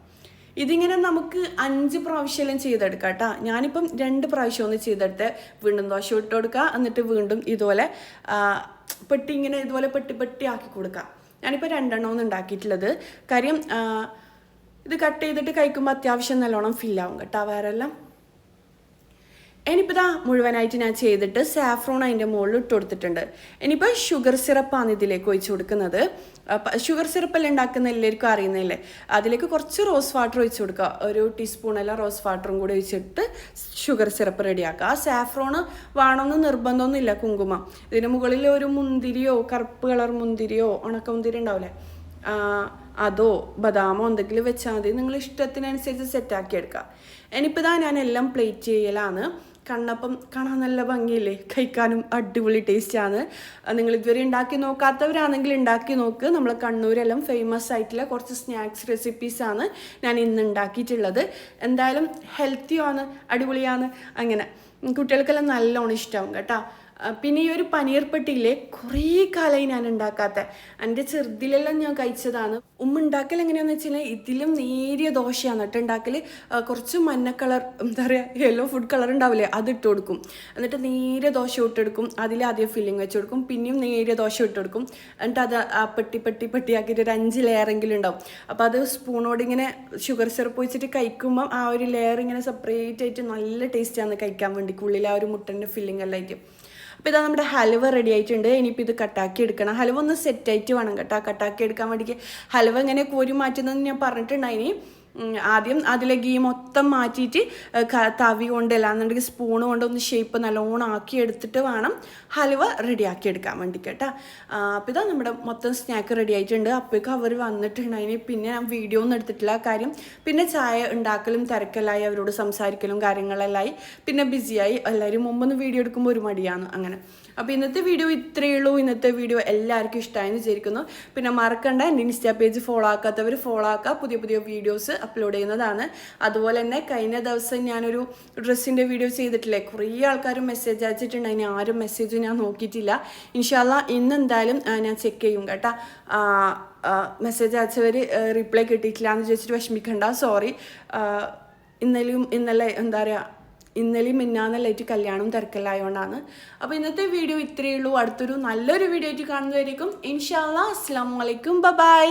ഇതിങ്ങനെ നമുക്ക് 5 പ്രാവശ്യം ചെയ്തെടുക്കാം കേട്ടോ. ഞാനിപ്പം 2 പ്രാവശ്യം ഒന്ന് ചെയ്തെടുത്ത് വീണ്ടും ദോശ ഇട്ട് കൊടുക്കുക, എന്നിട്ട് വീണ്ടും ഇതുപോലെ പെട്ടി ഇങ്ങനെ ഇതുപോലെ പെട്ടി ആക്കി കൊടുക്കുക. ഞാനിപ്പോൾ 2 എണ്ണമൊന്നും ഉണ്ടാക്കിയിട്ടുള്ളത്. കാര്യം ഇത് കട്ട് ചെയ്തിട്ട് കഴിക്കുമ്പോൾ അത്യാവശ്യം നല്ലോണം ഫില്ലാവും കേട്ടോ വേറെല്ലാം. ഇനിയിപ്പോൾ ഇതാ മുഴുവനായിട്ട് ഞാൻ ചെയ്തിട്ട് സാഫ്രോൺ അതിൻ്റെ മുകളിൽ ഇട്ട് കൊടുത്തിട്ടുണ്ട്. ഇനിയിപ്പോൾ ഷുഗർ സിറപ്പാണ് ഇതിലേക്ക് ഒഴിച്ച് കൊടുക്കുന്നത്. ഷുഗർ സിറപ്പെല്ലാം ഉണ്ടാക്കുന്ന എല്ലാവർക്കും അറിയുന്നില്ലേ. അതിലേക്ക് കുറച്ച് റോസ് വാട്ടർ ഒഴിച്ച് കൊടുക്കുക. ഒരു ടീസ്പൂണെല്ലാം റോസ് വാട്ടറും കൂടി ഒഴിച്ചിട്ട് ഷുഗർ സിറപ്പ് റെഡിയാക്കുക. ആ സാഫ്രോണ് വേണമെന്ന് നിർബന്ധമൊന്നുമില്ല. കുങ്കുമം ഇതിന് മുകളിൽ ഒരു മുന്തിരിയോ കറുപ്പ് കളർ മുന്തിരിയോ ഉണക്കമുന്തിരി ഉണ്ടാവില്ലേ, അതോ ബദാമോ എന്തെങ്കിലും വെച്ചാൽ മതി. നിങ്ങൾ ഇഷ്ടത്തിനനുസരിച്ച് സെറ്റാക്കി എടുക്കുക. ഇനിയിപ്പോൾ ഇതാ ഞാൻ എല്ലാം പ്ലേറ്റ് ചെയ്യലാണ്. കണ്ണപ്പം കാണാൻ നല്ല ഭംഗിയില്ലേ, കഴിക്കാനും അടിപൊളി ടേസ്റ്റാണ്. നിങ്ങൾ ഇതുവരെ ഉണ്ടാക്കി നോക്കാത്തവരാണെങ്കിൽ ഉണ്ടാക്കി നോക്ക്. നമ്മൾ കണ്ണൂരെല്ലാം ഫേമസ് ആയിട്ടുള്ള കുറച്ച് സ്നാക്സ് റെസിപ്പീസാണ് ഞാൻ ഇന്ന് ഉണ്ടാക്കിയിട്ടുള്ളത്. എന്തായാലും ഹെൽത്തിയാണ്, അടിപൊളിയാണ്. അങ്ങനെ കുട്ടികൾക്കെല്ലാം നല്ലോണം ഇഷ്ടമാവും കേട്ടോ. പിന്നെ ഈ ഒരു പനീർ പെട്ടിയില്ലേ, കുറേ കാലമായി ഞാൻ ഉണ്ടാക്കാത്ത. എൻ്റെ ചെറുതിലെല്ലാം ഞാൻ കഴിച്ചതാണ്. ഉണ്ടാക്കൽ എങ്ങനെയാണെന്ന് വെച്ചാൽ ഇതിലും നേരിയ ദോശയാണ് കേട്ടോ ഉണ്ടാക്കൽ. കുറച്ച് മഞ്ഞ കളർ എന്താ പറയുക യെല്ലോ ഫുഡ് കളർ ഉണ്ടാവില്ലേ, അതിട്ട് കൊടുക്കും. എന്നിട്ട് നേരിയ ദോശ ഇട്ടെടുക്കും, അതിൽ ആദ്യം ഫില്ലിങ് വെച്ച് കൊടുക്കും, പിന്നെയും നേരിയ ദോശ ഇട്ടെടുക്കും. എന്നിട്ട് അത് ആ പെട്ടിയാക്കിയിട്ട് ഒരു 5 ലെയറെങ്കിലും ഉണ്ടാവും. അപ്പോൾ അത് സ്പൂണോട് ഇങ്ങനെ ഷുഗർ സിറപ്പ് വെച്ചിട്ട് കഴിക്കുമ്പം ആ ഒരു ലെയർ ഇങ്ങനെ സെപ്പറേറ്റ് ആയിട്ട് നല്ല ടേസ്റ്റാണ് കഴിക്കാൻ വേണ്ടി, ഉള്ളിൽ ആ ഒരു മുട്ടൻ്റെ ഫില്ലിങ് എല്ലാം ആയിട്ട്. അപ്പോൾ ഇതാ നമ്മുടെ ഹലുവ റെഡി ആയിട്ടുണ്ട്. ഇനിയിപ്പോൾ ഇത് കട്ടാക്കി എടുക്കണം. ഹലുവ ഒന്ന് സെറ്റായിട്ട് വേണം കേട്ടോ കട്ടാക്കി എടുക്കാൻ വേണ്ടിയിട്ട്. ഹലുവ ഇങ്ങനെ കോരി മാറ്റുന്നതെന്ന് ഞാൻ പറഞ്ഞിട്ടുണ്ടായിനി. ആദ്യം അതിലെ ഗീ മൊത്തം മാറ്റിയിട്ട് തവി കൊണ്ട് അല്ലാന്നുണ്ടെങ്കിൽ സ്പൂണ് കൊണ്ട് ഒന്ന് ഷേപ്പ് നല്ലോണം ആക്കി എടുത്തിട്ട് വേണം ഹലുവ റെഡിയാക്കി എടുക്കാൻ വേണ്ടി കേട്ടോ. അപ്പോൾ ഇതാ നമ്മുടെ മൊത്തം സ്നാക്ക് റെഡി ആയിട്ടുണ്ട്. അപ്പോഴേക്കും അവർ വന്നിട്ടുണ്ടായിന്. പിന്നെ ഞാൻ വീഡിയോ ഒന്നും എടുത്തിട്ടില്ല. കാര്യം പിന്നെ ചായ ഉണ്ടാക്കലും തിരക്കലായി, അവരോട് സംസാരിക്കലും കാര്യങ്ങളെല്ലായി, പിന്നെ ബിസിയായി. എല്ലാവരും മുമ്പൊന്ന് വീഡിയോ എടുക്കുമ്പോൾ ഒരു മടിയാണ് അങ്ങനെ. അപ്പോൾ ഇന്നത്തെ വീഡിയോ ഇത്രയേ ഉള്ളൂ. ഇന്നത്തെ വീഡിയോ എല്ലാവർക്കും ഇഷ്ടമായെന്ന് വിചാരിക്കുന്നു. പിന്നെ മറക്കണ്ട, എൻ്റെ ഇൻസ്റ്റാ പേജ് ഫോളോ ആക്കാത്തവർ ഫോളോ ആക്കുക. പുതിയ വീഡിയോസ് അപ്ലോഡ് ചെയ്യുന്നതാണ്. അതുപോലെ തന്നെ കഴിഞ്ഞ ദിവസം ഞാനൊരു ഡ്രസ്സിൻ്റെ വീഡിയോ ചെയ്തിട്ടില്ലേ, കുറേ ആൾക്കാരും മെസ്സേജ് അയച്ചിട്ടുണ്ട്. അതിന് ആരും മെസ്സേജ് ഞാൻ നോക്കിയിട്ടില്ല. ഇൻഷാല്ലാ ഇന്ന് എന്തായാലും ഞാൻ ചെക്ക് ചെയ്യും കേട്ടോ. മെസ്സേജ് അയച്ചവർ റിപ്ലൈ കിട്ടിയിട്ടില്ല എന്ന് ചോദിച്ചിട്ട് വിഷമിക്കണ്ട, സോറി. ഇന്നലെ എന്താ പറയുക, ഇന്നലെയും മിന്നാന്നല്ലായിട്ട് കല്യാണം തിരക്കലായതുകൊണ്ടാണ്. അപ്പോൾ ഇന്നത്തെ വീഡിയോ ഇത്രയേ ഉള്ളൂ. അടുത്തൊരു നല്ലൊരു വീഡിയോ ആയിട്ട് കാണുന്നതായിരിക്കും ഇൻഷാ അല്ലാഹ്. അസ്സലാമു അലൈക്കും, ബൈ.